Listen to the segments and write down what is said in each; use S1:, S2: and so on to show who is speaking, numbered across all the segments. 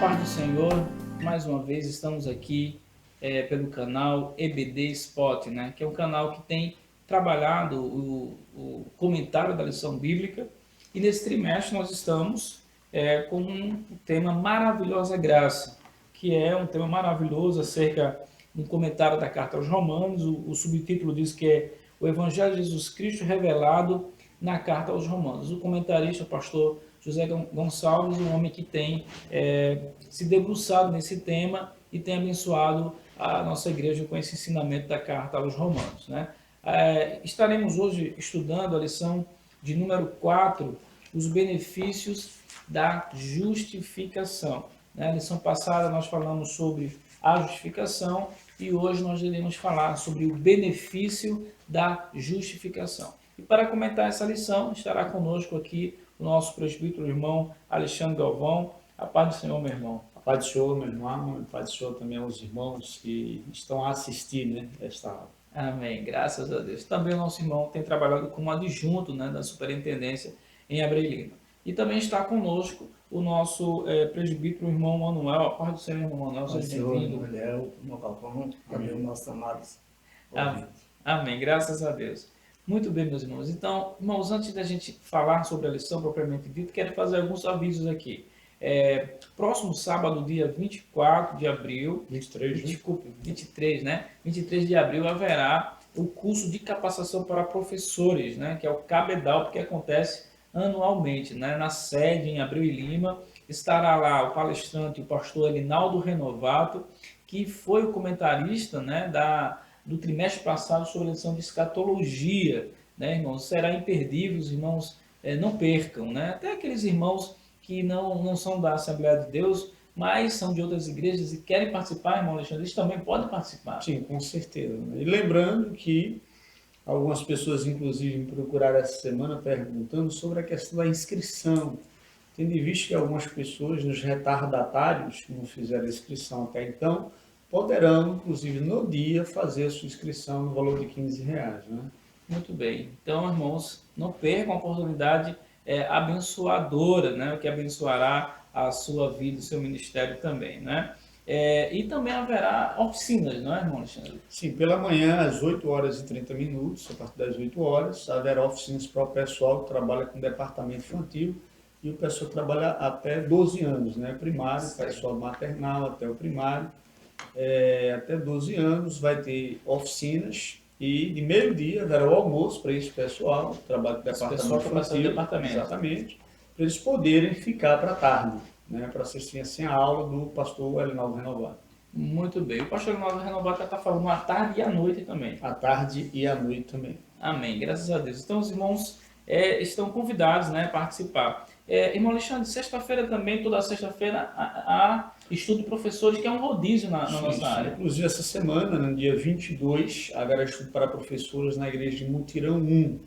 S1: paz do Senhor, mais uma vez estamos aqui pelo canal EBD Spot, né? Que é um canal que tem trabalhado o comentário da lição bíblica, e nesse trimestre nós estamos com um tema Maravilhosa Graça, que é um tema maravilhoso acerca de um comentário da carta aos Romanos. O subtítulo diz que é o Evangelho de Jesus Cristo revelado na carta aos Romanos. O comentarista, o pastor José Gonçalves, um homem que tem se debruçado nesse tema e tem abençoado a nossa igreja com esse ensinamento da carta aos Romanos, né? Estaremos hoje estudando a lição de número 4, os benefícios da justificação. Na lição passada nós falamos sobre a justificação e hoje nós iremos falar sobre o benefício da justificação. E para comentar essa lição, estará conosco aqui o nosso presbítero irmão Alexandre Galvão. A paz do Senhor, meu irmão.
S2: A paz do Senhor, meu irmão, a paz do Senhor também aos irmãos que estão a assistir, né, esta aula.
S1: Amém, graças a Deus. Também o nosso irmão tem trabalhado como adjunto, né, da superintendência em Abreu Lima. E também está conosco o nosso presbítero irmão Manuel. A paz do Senhor, irmão Manuel, seja bem-vindo.
S3: Meu Galvão, também os nossos amados.
S1: Amém, graças a Deus. Muito bem, meus irmãos. Então, irmãos, antes da gente falar sobre a lição propriamente dita, quero fazer alguns avisos aqui. Próximo sábado, dia 24 de abril, 23, né? 23 de abril haverá o curso de capacitação para professores, né? Que é o CABEDAL, que acontece anualmente, né? Na sede em Abreu e Lima. Estará lá o palestrante, o pastor Elinaldo Renovato, que foi o comentarista, né, do trimestre passado sobre a lição de escatologia, né, irmãos? Será imperdível, os irmãos não percam, né? Até aqueles irmãos que não são da Assembleia de Deus, mas são de outras igrejas e querem participar, irmão Alexandre, eles também podem participar.
S2: Sim, com certeza. E lembrando que algumas pessoas, inclusive, me procuraram essa semana perguntando sobre a questão da inscrição, tendo em vista que algumas pessoas, nos retardatários, que não fizeram a inscrição até então, poderão, inclusive, no dia, fazer a sua inscrição no valor de R$15, né?
S1: Muito bem. Então, irmãos, não percam a oportunidade abençoadora, né? O que abençoará a sua vida, o seu ministério também, né? E também haverá oficinas, não é, irmão Alexandre?
S2: Sim, pela manhã, às 8h30, a partir das 8 horas, haverá oficinas para o pessoal que trabalha com departamento infantil, e o pessoal trabalha até 12 anos, né? Primário, pessoal maternal até o primário, até 12 anos vai ter oficinas, e de meio-dia haverá o almoço para esse pessoal, trabalho com departamento infantil, exatamente, para eles poderem ficar para a tarde, né? Para assistir assim a aula do pastor Elinaldo Renovato.
S1: Muito bem. O pastor Elinaldo Renovato está falando à tarde e à noite também.
S2: À tarde e à noite também.
S1: Amém, graças a Deus. Então os irmãos estão convidados, né, a participar. Irmão Alexandre, sexta-feira também, toda sexta-feira, há estudo de professores, que é um rodízio na nossa área.
S2: Inclusive, essa semana, no dia 22, haverá estudo para professores na igreja de Mutirão 1. Muito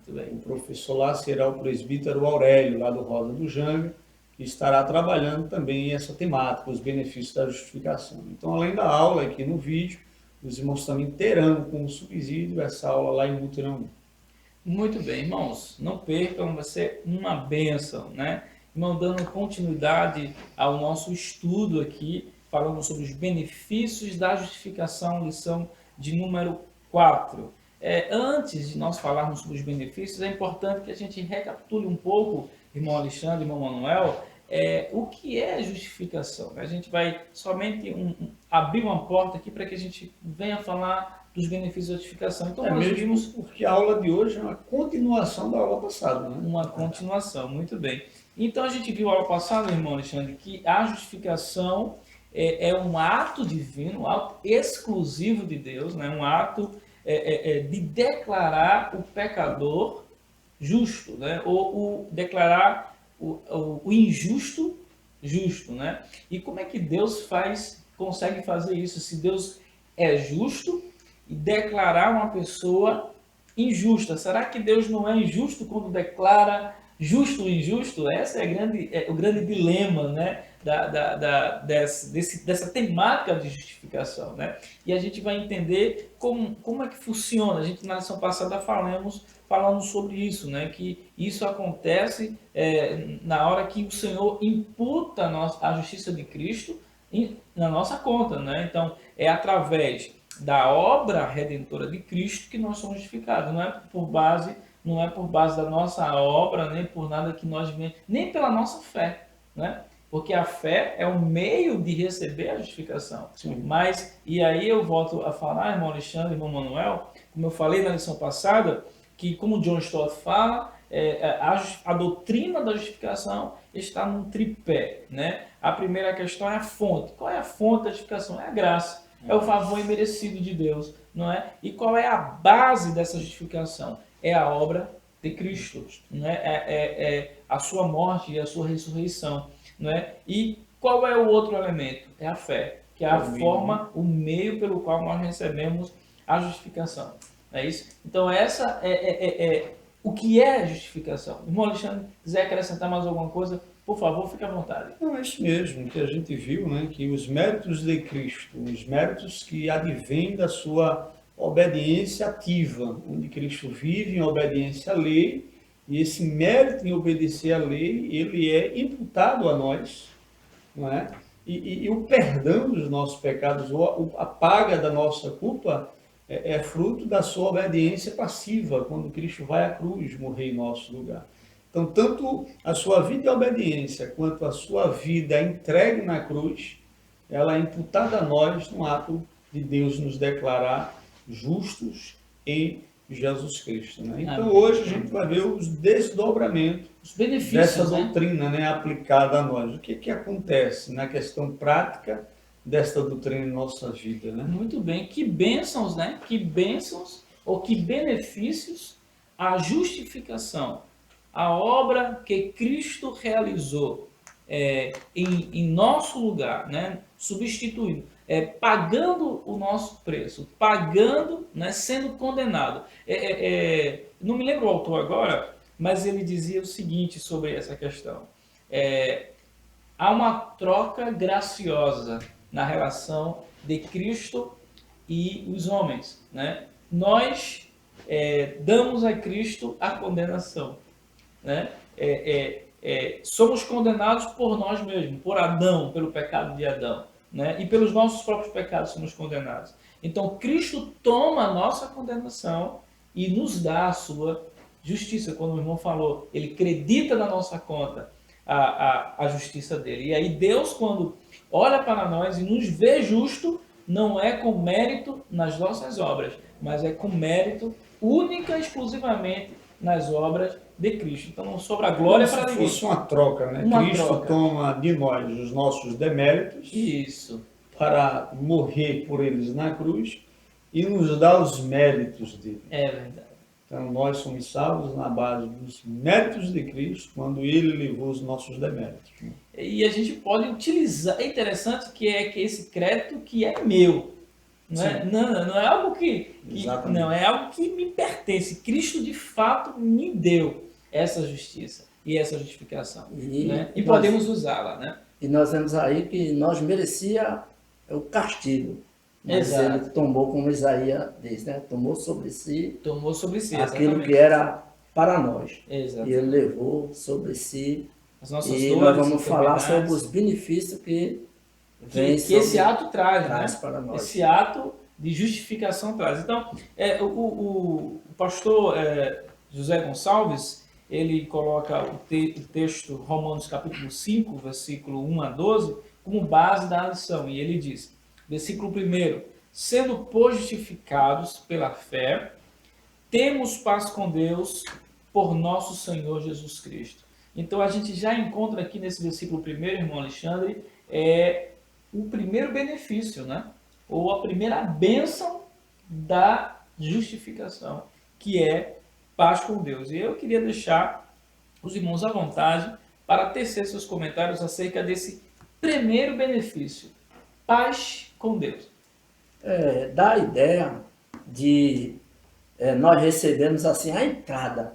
S2: bem. O professor lá será o presbítero Aurélio, lá do Rosa do Janga, que estará trabalhando também essa temática, os benefícios da justificação. Então, além da aula aqui no vídeo, os irmãos também terão como subsídio essa aula lá em Mutirão 1.
S1: Muito bem, irmãos, não percam, vai ser uma bênção, né? Irmão, dando continuidade ao nosso estudo aqui, falando sobre os benefícios da justificação, lição de número 4. Antes de nós falarmos sobre os benefícios, é importante que a gente recapitule um pouco, irmão Alexandre, irmão Manuel, o que é justificação. A gente vai somente abrir uma porta aqui para que a gente venha falar dos benefícios da justificação. Então, nós vimos,
S2: porque a aula de hoje é uma continuação da aula passada, né?
S1: Uma continuação, muito bem. Então, a gente viu a aula passada, irmão Alexandre, que a justificação é um ato divino, um ato exclusivo de Deus, né? Um ato de declarar o pecador justo, né? Ou declarar o injusto justo, né? E como é que Deus consegue fazer isso? Se Deus é justo e declarar uma pessoa injusta, será que Deus não é injusto quando declara justo o injusto? Esse é o grande dilema, né, dessa temática de justificação, né? E a gente vai entender como é que funciona. A gente, na lição passada, falamos falando sobre isso, né? Que isso acontece na hora que o Senhor imputa a justiça de Cristo na nossa conta, né? Então, é através da obra redentora de Cristo que nós somos justificados. Não é por base da nossa obra, nem por nada que nós venhamos, nem pela nossa fé, né? Porque a fé é o meio de receber a justificação.
S2: Sim.
S1: Mas, e aí eu volto a falar, irmão Alexandre, irmão Manuel, como eu falei na lição passada, que como John Stott fala, a doutrina da justificação está num tripé, né? A primeira questão é a fonte. Qual é a fonte da justificação? É a graça, é o favor imerecido de Deus, não é? E qual é a base dessa justificação? É a obra de Cristo, né? É a sua morte e a sua ressurreição, não é? E qual é o outro elemento? É a fé, que é a forma, o meio pelo qual nós recebemos a justificação. Não é isso? Então, essa o que é a justificação. Irmão Alexandre, quiser acrescentar mais alguma coisa, por favor, fique à vontade.
S2: Não, é isso mesmo que a gente viu, né? Que os méritos de Cristo, os méritos que advêm da sua obediência ativa, onde Cristo vive em obediência à lei, e esse mérito em obedecer à lei, ele é imputado a nós, não é? E o perdão dos nossos pecados, ou a paga da nossa culpa, é fruto da sua obediência passiva, quando Cristo vai à cruz morrer em nosso lugar. Então, tanto a sua vida em obediência, quanto a sua vida entregue na cruz, ela é imputada a nós no ato de Deus nos declarar justos em Jesus Cristo, né? Então, hoje a gente vai ver os desdobramentos,
S1: os benefícios
S2: dessa doutrina, né, aplicada a nós. O que acontece na questão prática desta doutrina em nossa vida, né?
S1: Muito bem. Que bênçãos, né? Que bênçãos ou que benefícios a justificação, a obra que Cristo realizou em nosso lugar, né? Substituindo, pagando o nosso preço, pagando, né? Sendo condenado. Não me lembro o autor agora, mas ele dizia o seguinte sobre essa questão. Há uma troca graciosa na relação de Cristo e os homens, né? Nós damos a Cristo a condenação, né? Somos condenados por nós mesmos, por Adão, pelo pecado de Adão, né? E pelos nossos próprios pecados somos condenados. Então Cristo toma a nossa condenação e nos dá a sua justiça. Quando o irmão falou, ele acredita na nossa conta a justiça dele. E aí Deus, quando olha para nós e nos vê justo, não é com mérito nas nossas obras, mas é com mérito única e exclusivamente nas obras de Cristo. Então não sobra glória para ninguém.
S2: Se fosse uma troca, né? Cristo toma de nós os nossos deméritos.
S1: Isso.
S2: Para morrer por eles na cruz e nos dá os méritos dele.
S1: É verdade.
S2: Então nós somos salvos na base dos méritos de Cristo, quando ele levou os nossos deméritos.
S1: E a gente pode utilizar, é interessante que esse crédito que é meu, não é algo que não é algo que me pertence. Cristo de fato me deu essa justiça e essa justificação, né? E podemos usá-la, né?
S3: E nós vemos aí que nós merecia o castigo, mas ele tomou, como Isaías diz, né? Tomou sobre si aquilo que era para nós.
S1: Exatamente.
S3: E ele levou sobre si.
S1: As nossas
S3: e
S1: dores,
S3: nós vamos falar sobre os benefícios que
S1: esse ato traz, né?
S3: Para nós.
S1: Esse ato de justificação traz. Então, o pastor José Gonçalves, ele coloca o texto Romanos capítulo 5, versículo 1 a 12, como base da lição. E ele diz, versículo 1, sendo, pois, justificados pela fé, temos paz com Deus por nosso Senhor Jesus Cristo. Então, a gente já encontra aqui nesse versículo 1, irmão Alexandre, o primeiro benefício, né? Ou a primeira bênção da justificação, que é paz com Deus. E eu queria deixar os irmãos à vontade para tecer seus comentários acerca desse primeiro benefício, paz com Deus.
S3: Dá a ideia de nós recebemos assim a entrada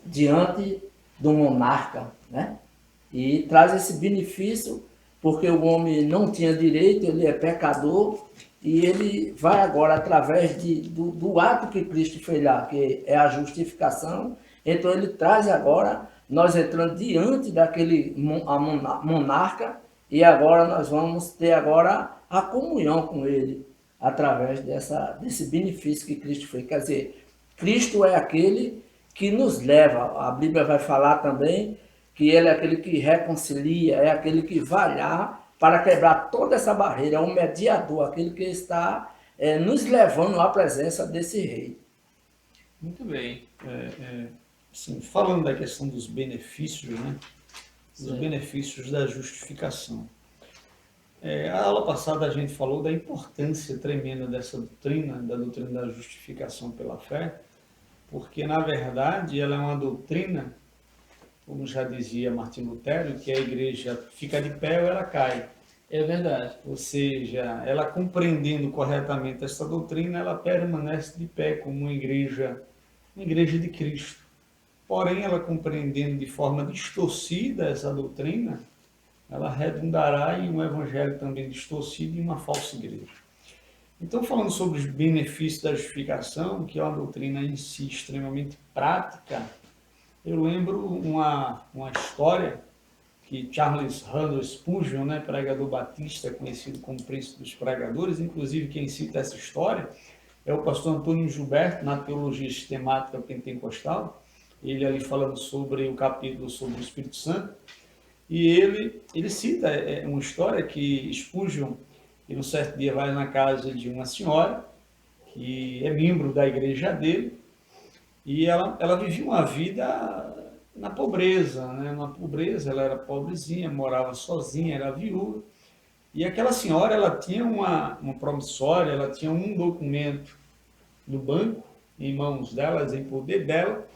S3: diante do monarca, né? E traz esse benefício porque o homem não tinha direito, ele é pecador, e ele vai agora, através do ato que Cristo fez lá, que é a justificação, então ele traz agora, nós entrando diante daquele monarca, e agora nós vamos ter agora a comunhão com ele, através desse benefício que Cristo fez. Quer dizer, Cristo é aquele que nos leva, a Bíblia vai falar também, que ele é aquele que reconcilia, é aquele que vai lá para quebrar toda essa barreira, é um mediador, aquele que está nos levando à presença desse rei.
S1: Muito bem.
S2: Assim, falando da questão dos benefícios, né? Os benefícios da justificação. A aula passada a gente falou da importância tremenda dessa doutrina, da doutrina da justificação pela fé, porque, na verdade, ela é uma doutrina, como já dizia Martim Lutero, que a igreja fica de pé ou ela cai.
S1: É verdade.
S2: Ou seja, ela compreendendo corretamente essa doutrina, ela permanece de pé como uma igreja de Cristo. Porém, ela compreendendo de forma distorcida essa doutrina, ela redundará em um evangelho também distorcido e uma falsa igreja. Então, falando sobre os benefícios da justificação, que é uma doutrina em si extremamente prática, eu lembro uma história que Charles Haddon Spurgeon, pregador batista, conhecido como príncipe dos pregadores, inclusive quem cita essa história é o pastor Antônio Gilberto, na Teologia Sistemática Pentecostal, ele ali falando sobre o capítulo sobre o Espírito Santo, e ele cita uma história que Spurgeon, ele um certo dia vai na casa de uma senhora, que é membro da igreja dele, e ela vivia uma vida na pobreza, na pobreza, ela era pobrezinha, morava sozinha, era viúva, e aquela senhora, ela tinha uma promissória, ela tinha um documento do banco, em mãos delas, em poder dela,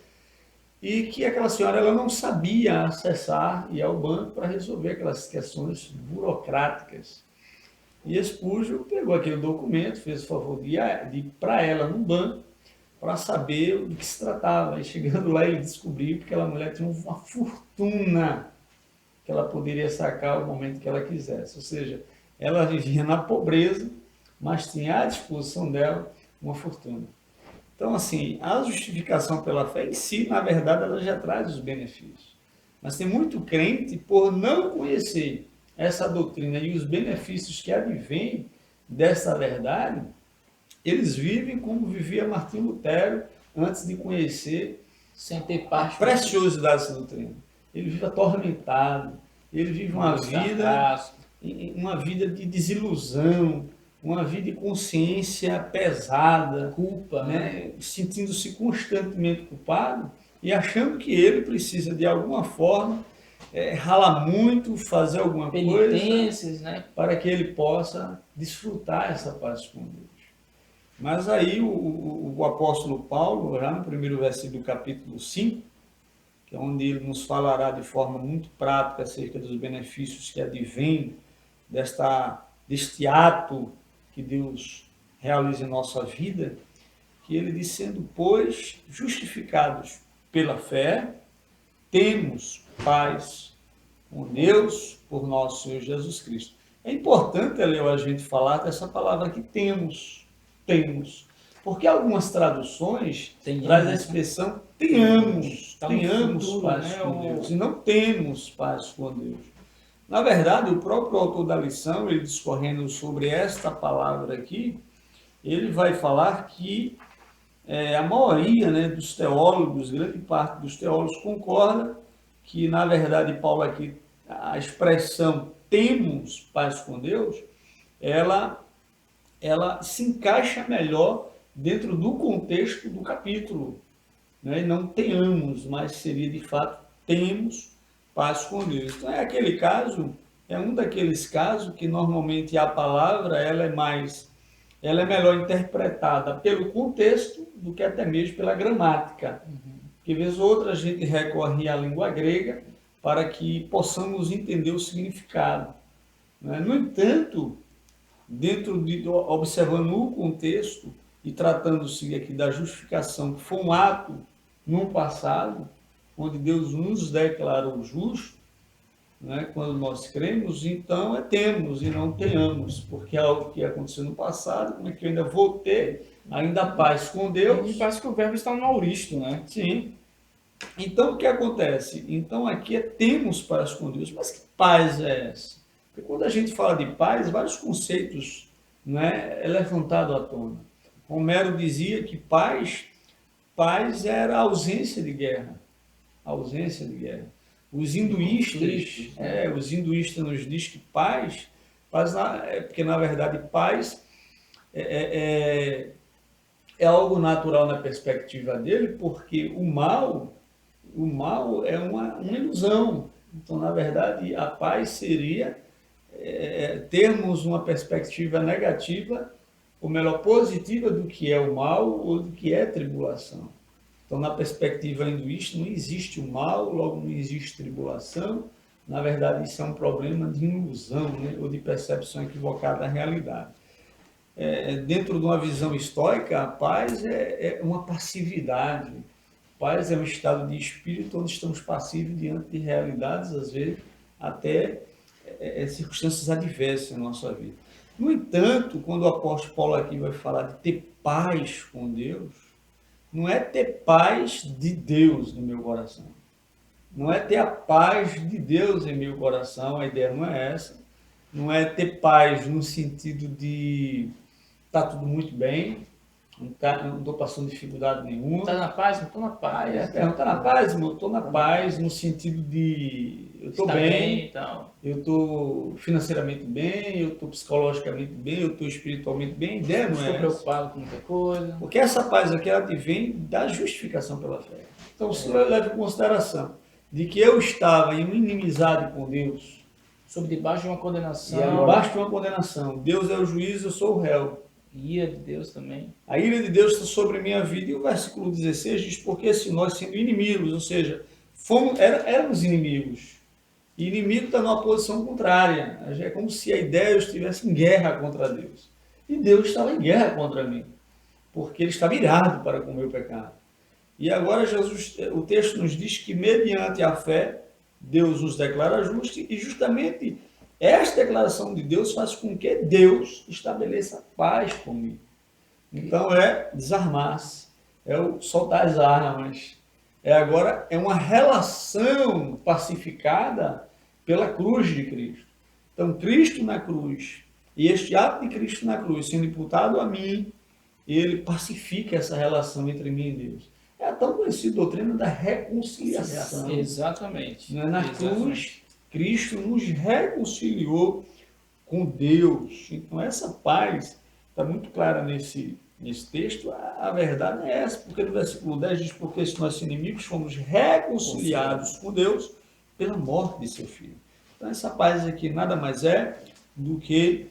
S2: e que aquela senhora ela não sabia acessar e ir ao banco para resolver aquelas questões burocráticas. E Spurgeon pegou aquele documento, fez o favor de ir para ela no banco para saber do que se tratava. E chegando lá ele descobriu que aquela mulher tinha uma fortuna que ela poderia sacar ao momento que ela quisesse. Ou seja, ela vivia na pobreza, mas tinha à disposição dela uma fortuna. Então, assim, a justificação pela fé em si, na verdade, ela já traz os benefícios. Mas tem muito crente, por não conhecer essa doutrina e os benefícios que advêm dessa verdade, eles vivem como vivia Martim Lutero antes de conhecer
S1: sem ter parte
S2: a preciosidade dessa doutrina. Ele vive atormentado, ele vive uma vida de desilusão, uma vida de consciência pesada,
S1: culpa,
S2: sentindo-se constantemente culpado e achando que ele precisa de alguma forma ralar muito, fazer alguma coisa para que ele possa desfrutar essa paz com Deus. Mas aí o apóstolo Paulo, já no primeiro versículo do capítulo 5, que é onde ele nos falará de forma muito prática acerca dos benefícios que advêm deste ato que Deus realiza em nossa vida, que ele diz, sendo, pois, justificados pela fé, temos paz com Deus por nosso Senhor Jesus Cristo. É importante, Léo, a gente falar dessa palavra que temos, porque algumas traduções trazem a expressão tenhamos paz com Deus, e não temos paz com Deus. Na verdade, o próprio autor da lição, ele discorrendo sobre esta palavra aqui, ele vai falar que a maioria dos teólogos, grande parte dos teólogos concorda que, na verdade, Paulo aqui, a expressão temos paz com Deus, ela se encaixa melhor dentro do contexto do capítulo. E não tenhamos, mas seria de fato temos paz com Deus. Então aquele caso, é um daqueles casos que normalmente a palavra ela é melhor interpretada pelo contexto do que até mesmo pela gramática. Porque vez ou outra a gente recorre à língua grega para que possamos entender o significado. No entanto, observando o contexto e tratando-se aqui da justificação, que foi um ato no passado, onde Deus nos declarou justo, né? Quando nós cremos, então temos e não tenhamos, porque é algo que aconteceu no passado, como é que eu ainda vou ter ainda paz com
S1: E
S2: Deus?
S1: parece que o verbo está no auristo, né?
S2: Sim. Então, o que acontece? Então, aqui temos paz com Deus, mas que paz é essa? Porque quando a gente fala de paz, vários conceitos, né, é levantado à tona. Homero dizia que paz era a ausência de guerra. A ausência de guerra. Os hinduístas, os hinduístas nos diz que porque na verdade paz é, é algo natural na perspectiva dele, porque o mal é uma ilusão. Então, na verdade, a paz seria termos uma perspectiva negativa, ou melhor, positiva do que é o mal ou do que é tribulação. Então, na perspectiva hinduísta, não existe o mal, logo não existe tribulação. Na verdade, isso é um problema de ilusão, né? Ou de percepção equivocada da realidade. Dentro de uma visão estoica, a paz é uma passividade. Paz é um estado de espírito onde estamos passivos diante de realidades, às vezes, até circunstâncias adversas na nossa vida. No entanto, quando o apóstolo Paulo aqui vai falar de ter paz com Deus, não é ter paz de Deus no meu coração. Não é ter a paz de Deus em meu coração, a ideia não é essa. Não é ter paz no sentido de tá tudo muito bem, não estou passando dificuldade nenhuma.
S1: Está na paz? Não estou na paz.
S2: Não está na paz, irmão? Estou na paz, no sentido de eu estou bem,
S1: então.
S2: eu estou financeiramente bem, eu estou psicologicamente bem, eu estou espiritualmente bem. A ideia não é
S1: estou preocupado com muita coisa.
S2: Porque essa paz aqui, ela vem da justificação pela fé. Então, se eu levo em consideração de que eu estava em uma inimizade com Deus,
S1: sob debaixo de uma condenação.
S2: Debaixo de uma condenação. Deus é o juiz, eu sou o réu.
S1: Ira de Deus também.
S2: A ira de Deus está sobre a minha vida. E o versículo 16 diz, porque se nós sendo inimigos, ou seja, éramos inimigos. E inimigo está numa posição contrária. É como se a ideia eu estivesse em guerra contra Deus. E Deus estava em guerra contra mim. Porque ele estava irado para com o meu pecado. E agora Jesus, o texto nos diz que mediante a fé, Deus os declara justos, e justamente esta declaração de Deus faz com que Deus estabeleça paz comigo. Então desarmar-se, o soltar as armas, agora uma relação pacificada pela cruz de Cristo. Então Cristo na cruz, e este ato de Cristo na cruz sendo imputado a mim, ele pacifica essa relação entre mim e Deus. É a tão conhecida doutrina da reconciliação.
S1: Exatamente.
S2: Na cruz, Cristo nos reconciliou com Deus. Então, essa paz está muito clara nesse texto. A verdade é essa, porque no versículo 10 diz, porque se nós inimigos fomos reconciliados com Deus pela morte de seu Filho. Então, essa paz aqui nada mais é do que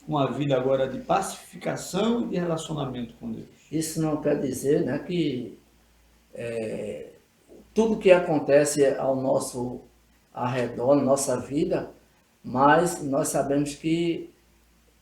S2: uma vida agora de pacificação e de relacionamento com Deus.
S3: Isso não quer dizer, né, que tudo que acontece ao nosso arredor, na nossa vida, mas nós sabemos que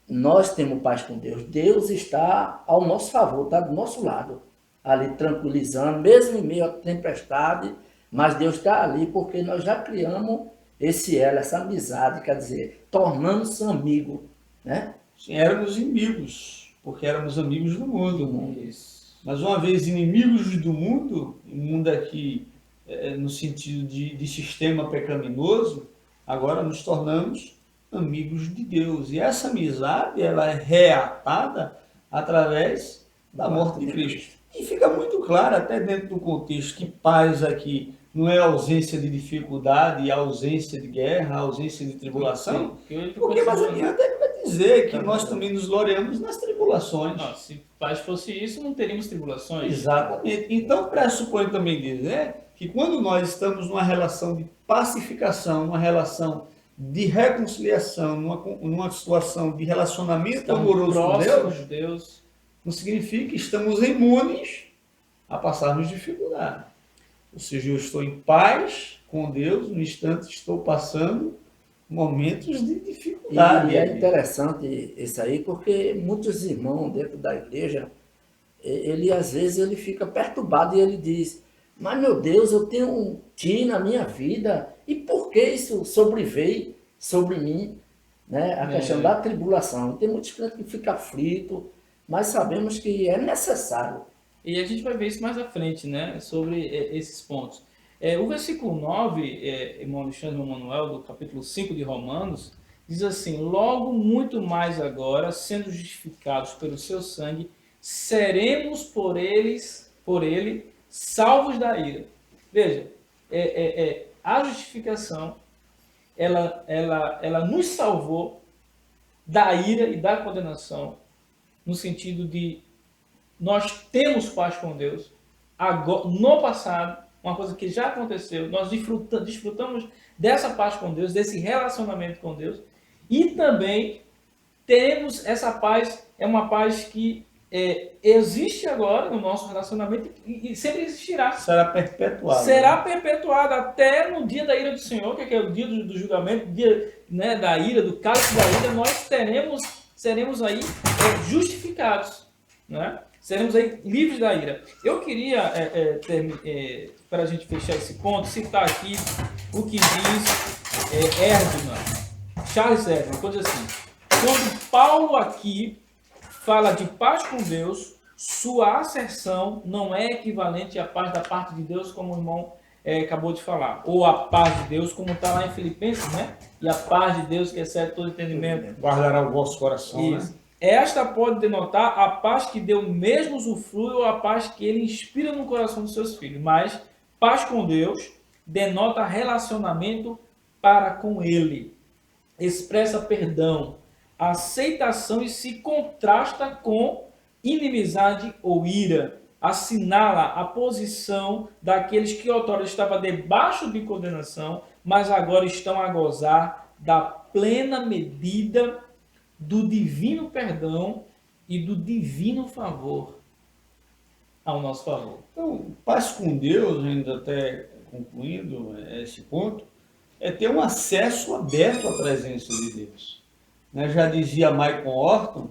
S3: nós temos paz com Deus. Deus está ao nosso favor, está do nosso lado, ali tranquilizando, mesmo em meio à tempestade, mas Deus está ali porque nós já criamos esse elo, essa amizade, quer dizer, tornando-se amigo, né?
S2: Sim, éramos inimigos, porque éramos amigos do mundo.
S1: Isso.
S2: Mas uma vez inimigos do mundo, o mundo aqui no sentido de sistema pecaminoso, agora nos tornamos amigos de Deus. E essa amizade, ela é reatada através da morte de Cristo. E fica muito claro, até dentro do contexto, que paz aqui não é ausência de dificuldade, ausência de guerra, ausência de tribulação, porque mais adiante ele vai dizer que nós também nos gloriamos nas tribulações.
S1: Não, se paz fosse isso, não teríamos tribulações.
S2: Exatamente. Então, pressupõe também dizer que quando nós estamos numa relação de pacificação, numa relação de reconciliação, numa situação de relacionamento amoroso com Deus, não significa que estamos imunes a passarmos dificuldade. Ou seja, eu estou em paz com Deus, no instante estou passando momentos de dificuldade.
S3: E é interessante isso aí, porque muitos irmãos dentro da igreja, às vezes ele fica perturbado e ele diz, mas meu Deus, eu tenho um ti na minha vida, e por porque isso sobreveio sobre mim, né? A questão da tribulação. Tem muitos crentes que ficam aflitos, mas sabemos que é necessário.
S1: E a gente vai ver isso mais à frente, né? Sobre esses pontos. O versículo 9, irmão Alexandre Manuel, do capítulo 5 de Romanos, diz assim: logo muito mais agora, sendo justificados pelo seu sangue, seremos por ele, salvos da ira. Veja, a justificação, ela nos salvou da ira e da condenação, no sentido de nós temos paz com Deus. Agora, no passado, uma coisa que já aconteceu, nós desfrutamos dessa paz com Deus, desse relacionamento com Deus, e também temos essa paz, é uma paz que existe agora no nosso relacionamento e sempre existirá.
S2: Será perpetuado.
S1: Será perpetuada até no dia da ira do Senhor, que é o dia do julgamento, dia, né, da ira, do cálice da ira, nós seremos aí justificados, né? Seremos aí livres da ira. Eu queria, para a gente fechar esse ponto, citar aqui o que diz Charles Erdman, quando diz assim: quando Paulo aqui fala de paz com Deus, sua asserção não é equivalente à paz da parte de Deus, como o irmão acabou de falar, ou a paz de Deus, como está lá em Filipenses, né? E a paz de Deus que excede todo entendimento
S2: Guardará o vosso coração,
S1: isso,
S2: né?
S1: Esta pode denotar a paz que Deus mesmo usufrui ou a paz que ele inspira no coração dos seus filhos. Mas paz com Deus denota relacionamento para com ele. Expressa perdão, aceitação e se contrasta com inimizade ou ira. Assinala a posição daqueles que outrora estavam debaixo de condenação, mas agora estão a gozar da plena medida do divino perdão e do divino favor ao nosso favor.
S2: Então, paz com Deus, ainda até concluindo esse ponto, é ter um acesso aberto à presença de Deus. Né? Já dizia Michael Horton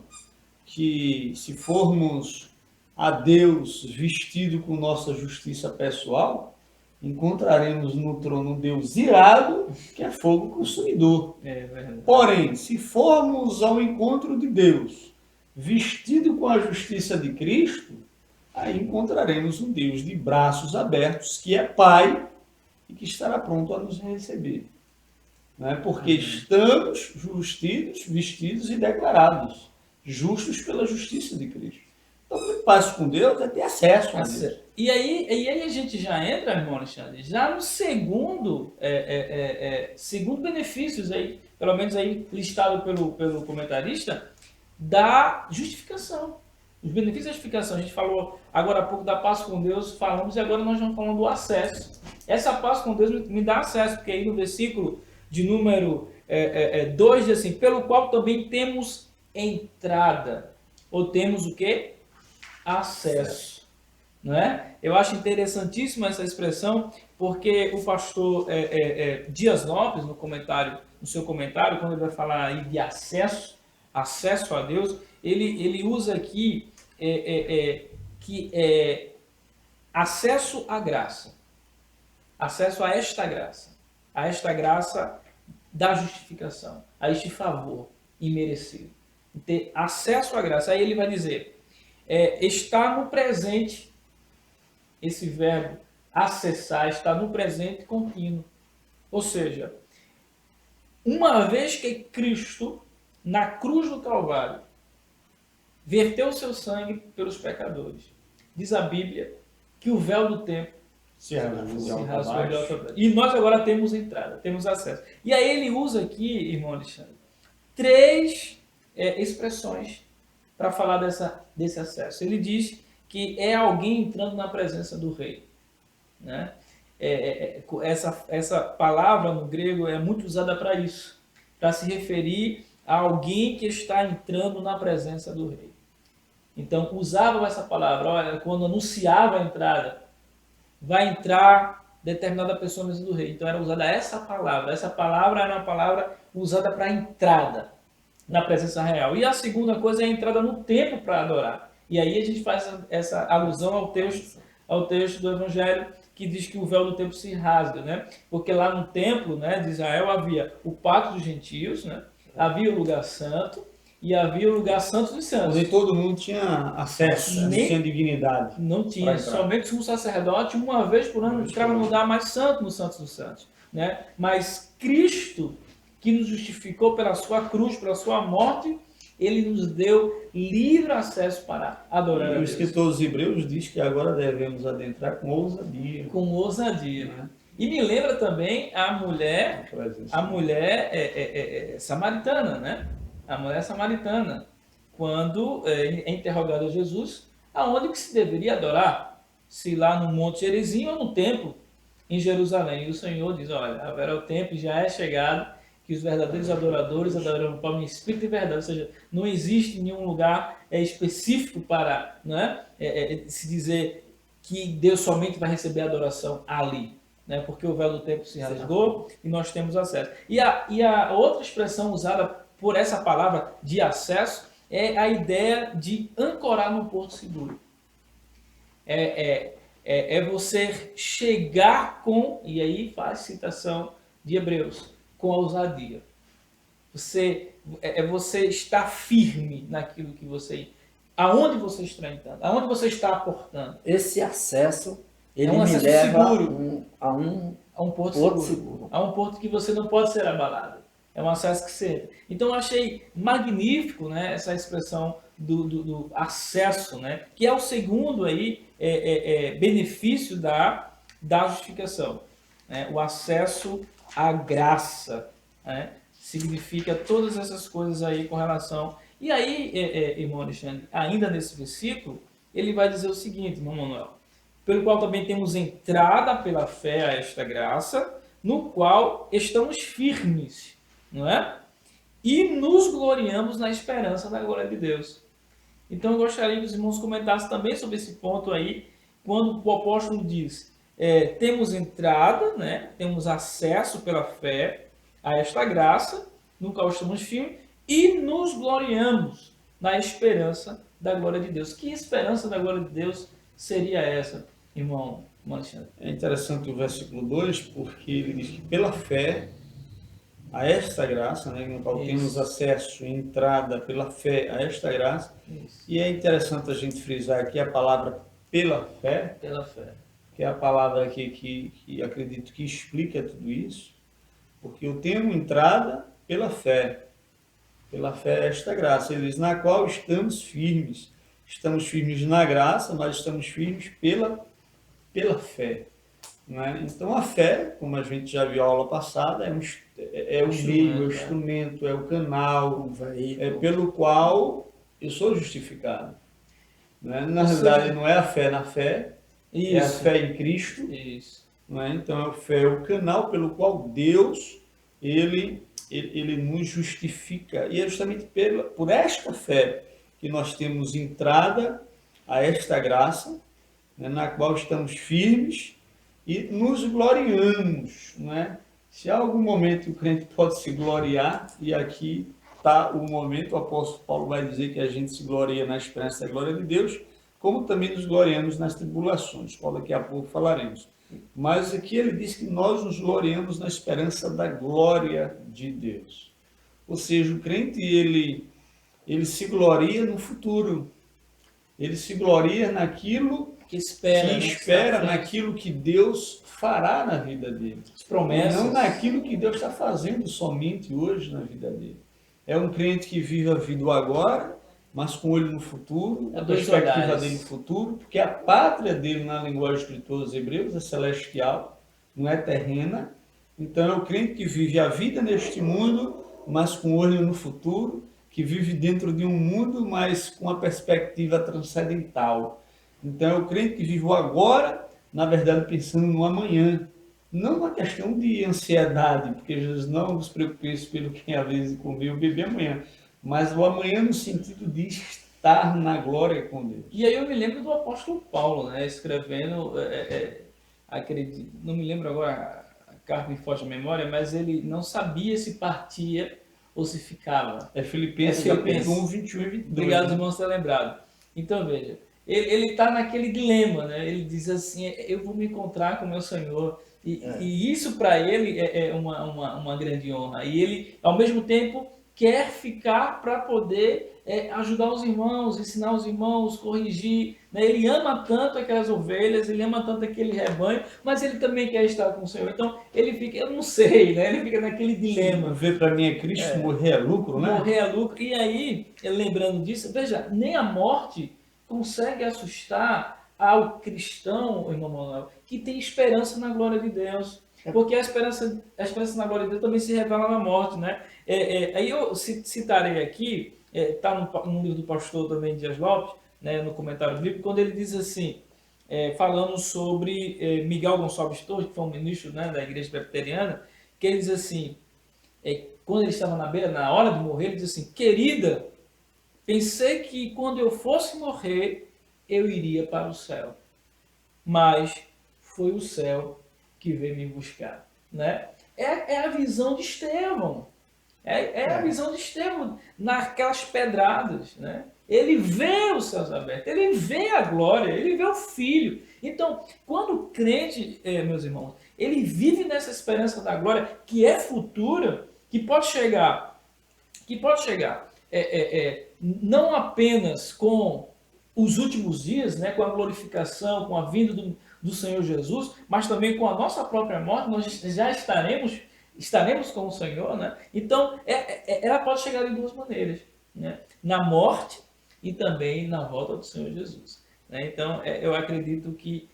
S2: que se formos a Deus vestido com nossa justiça pessoal, encontraremos no trono Deus irado, que é fogo consumidor. Porém, se formos ao encontro de Deus, vestido com a justiça de Cristo, aí encontraremos um Deus de braços abertos, que é Pai e que estará pronto a nos receber. Né? Porque estamos vestidos e declarados justos pela justiça de Cristo. Então, ter paz com Deus é ter acesso a Deus.
S1: E aí a gente já entra, irmão Alexandre, já no segundo benefícios aí, pelo menos aí listado pelo comentarista, da justificação. Os benefícios da justificação. A gente falou agora há pouco da paz com Deus, falamos, e agora nós vamos falando do acesso. Essa paz com Deus me dá acesso, porque aí no versículo de número 2 diz assim: pelo qual também temos entrada, ou temos o quê? Acesso. Não é? Eu acho interessantíssima essa expressão, porque o pastor Dias Lopes, no seu comentário, quando ele vai falar aí de acesso a Deus, ele usa aqui que é acesso à graça, acesso a esta graça da justificação, a este favor imerecido, ter acesso à graça. Aí ele vai dizer, está no presente, esse verbo acessar está no presente contínuo, ou seja, uma vez que Cristo na cruz do Calvário verteu o seu sangue pelos pecadores, diz a Bíblia que o véu do templo se rasgou. E nós agora temos entrada, temos acesso. E aí ele usa aqui, irmão Alexandre, 3 expressões para falar desse acesso. Ele diz que é alguém entrando na presença do rei. Né? Essa palavra no grego é muito usada para isso, para se referir a alguém que está entrando na presença do rei. Então, usavam essa palavra, olha, quando anunciava a entrada, vai entrar determinada pessoa na presença do rei. Então, era usada essa palavra. Essa palavra era uma palavra usada para entrada na presença real. E a segunda coisa é a entrada no templo para adorar. E aí a gente faz essa alusão ao texto do Evangelho que diz que o véu do templo se rasga, né? Porque lá no templo, né, de Israel havia o pátio dos gentios, né? Havia o lugar santo e havia o lugar santo dos santos.
S2: Onde todo mundo tinha acesso,
S1: Nem-
S2: tinha dignidade.
S1: Não tinha,
S2: Pra entrar.
S1: somente o sumo sacerdote, uma vez por ano,
S2: Uma vez
S1: entrava
S2: por
S1: no
S2: ano.
S1: lugar mais santo, no Santo dos Santos. Né? Mas Cristo, que nos justificou pela sua cruz, pela sua morte, ele nos deu livre acesso para adorar a
S2: E o
S1: Deus.
S2: escritor dos Hebreus diz que agora devemos adentrar com ousadia.
S1: Com ousadia.
S2: Né?
S1: E me lembra também a mulher samaritana, né? A mulher samaritana, quando é interrogada a Jesus, aonde que se deveria adorar? Se lá no Monte Gerizim ou no templo em Jerusalém. E o Senhor diz, olha, haverá o tempo e já é chegado que os verdadeiros adoradores adorarão o Pai em espírito e verdade. Ou seja, não existe nenhum lugar específico para, né, se dizer que Deus somente vai receber a adoração ali. Né, porque o véu do templo se rasgou e nós temos acesso. E a outra expressão usada por essa palavra de acesso é a ideia de ancorar num porto seguro. É você chegar com, e aí faz citação de Hebreus, com ousadia. Você estar firme naquilo que você... Aonde você está entrando, aonde você está aportando.
S3: Esse acesso, ele
S1: um
S3: me
S1: acesso
S3: leva
S1: seguro.
S3: a um
S1: A um porto
S3: porto
S1: seguro.
S3: seguro.
S1: A um porto que você não pode ser abalado. É um acesso que você entra. Então eu achei magnífico, né, essa expressão do acesso, né, que é o segundo aí, benefício da justificação. Né, o acesso à graça. Né, significa todas essas coisas aí com relação... E aí, irmão Alexandre, ainda nesse versículo, ele vai dizer o seguinte, irmão Manuel, pelo qual também temos entrada pela fé a esta graça, no qual estamos firmes, não é? E nos gloriamos na esperança da glória de Deus. Então eu gostaria que os irmãos comentassem também sobre esse ponto aí, quando o apóstolo diz, temos entrada, né? Temos acesso pela fé a esta graça, no qual estamos firmes, e nos gloriamos na esperança da glória de Deus. Que esperança da glória de Deus seria essa, irmão Alexandre?
S2: É interessante o versículo 2, porque ele diz que pela fé, a esta graça, né, no qual
S1: Isso.
S2: temos acesso e entrada pela fé a esta graça,
S1: Isso.
S2: e é interessante a gente frisar aqui a palavra pela fé,
S1: Pela fé.
S2: que é a palavra aqui que acredito que explica tudo isso, porque eu tenho entrada pela fé a esta graça, ele diz, na qual estamos firmes na graça, mas estamos firmes pela fé. Né? Então a fé, como a gente já viu a aula passada, é o meio, é o instrumento, é o canal, pelo qual eu sou justificado. Né? Na realidade não é a fé na fé, é a fé em Cristo.
S1: Isso.
S2: Né? Então a fé é o canal pelo qual Deus ele nos justifica. E é justamente por esta fé que nós temos entrada a esta graça, né, na qual estamos firmes e nos gloriamos. Né? Se há algum momento que o crente pode se gloriar, e aqui está o momento, o apóstolo Paulo vai dizer que a gente se gloria na esperança da glória de Deus, como também nos gloriamos nas tribulações, qual daqui a pouco falaremos. Mas aqui ele diz que nós nos gloriamos na esperança da glória de Deus. Ou seja, o crente, ele se gloria no futuro. Ele se gloria naquilo
S1: que espera,
S2: naquilo que Deus fará na vida dele.
S1: As promessas.
S2: E não naquilo que Deus está fazendo somente hoje na vida dele. É um crente que vive a vida agora, mas com olho no futuro, a perspectiva dele no futuro, porque a pátria dele, na linguagem escritora dos Hebreus, é celestial, não é terrena. Então é o crente que vive a vida neste mundo, mas com olho no futuro, que vive dentro de um mundo, mas com uma perspectiva transcendental. Então é o crente que vive o agora, na verdade pensando no amanhã. Não uma questão de ansiedade, porque Jesus não vos preocupeis pelo que às vezes comer ou beber amanhã, mas o amanhã no sentido de estar na glória com Deus.
S1: E aí eu me lembro do apóstolo Paulo, né, escrevendo, acredito, não me lembro agora, a carta me foge a memória, mas ele não sabia se partia ou se ficava.
S2: É Filipenses 1, 21 e 22.
S1: Obrigado, irmãos, por ter lembrado. Então, veja, ele está naquele dilema, né? Ele diz assim, eu vou me encontrar com o meu Senhor. E isso para ele é uma grande honra. E ele, ao mesmo tempo, quer ficar para poder ajudar os irmãos, ensinar os irmãos, corrigir. Né? Ele ama tanto aquelas ovelhas, ele ama tanto aquele rebanho, mas ele também quer estar com o Senhor. Então, ele fica, eu não sei, né? Ele fica naquele dilema.
S2: Ver para mim é Cristo, morrer é lucro, né?
S1: Morrer é lucro. E aí, lembrando disso, veja, nem a morte consegue assustar ao cristão, irmão Manuel, que tem esperança na glória de Deus. Porque a esperança na glória de Deus também se revela na morte, né? Aí eu citarei aqui, está no livro do pastor também Dias Lopes, né, no comentário bíblico, quando ele diz assim, falando sobre Miguel Gonçalves Torres, que foi um ministro, né, da igreja presbiteriana, que ele diz assim, quando ele estava na hora de morrer, ele diz assim, querida, pensei que quando eu fosse morrer, eu iria para o céu. Mas foi o céu que veio me buscar. Né? É a visão de Estevão. A visão de Estevão naquelas pedradas. Né? Ele vê os céus abertos, ele vê a glória, ele vê o Filho. Então, quando o crente, meus irmãos, ele vive nessa esperança da glória, que é futura, que pode chegar não apenas com os últimos dias, né, com a glorificação, com a vinda do Senhor Jesus, mas também com a nossa própria morte, nós já estaremos com o Senhor. Né? Então, ela pode chegar de duas maneiras, né? Na morte e também na volta do Senhor Jesus. Né? Então, eu acredito que,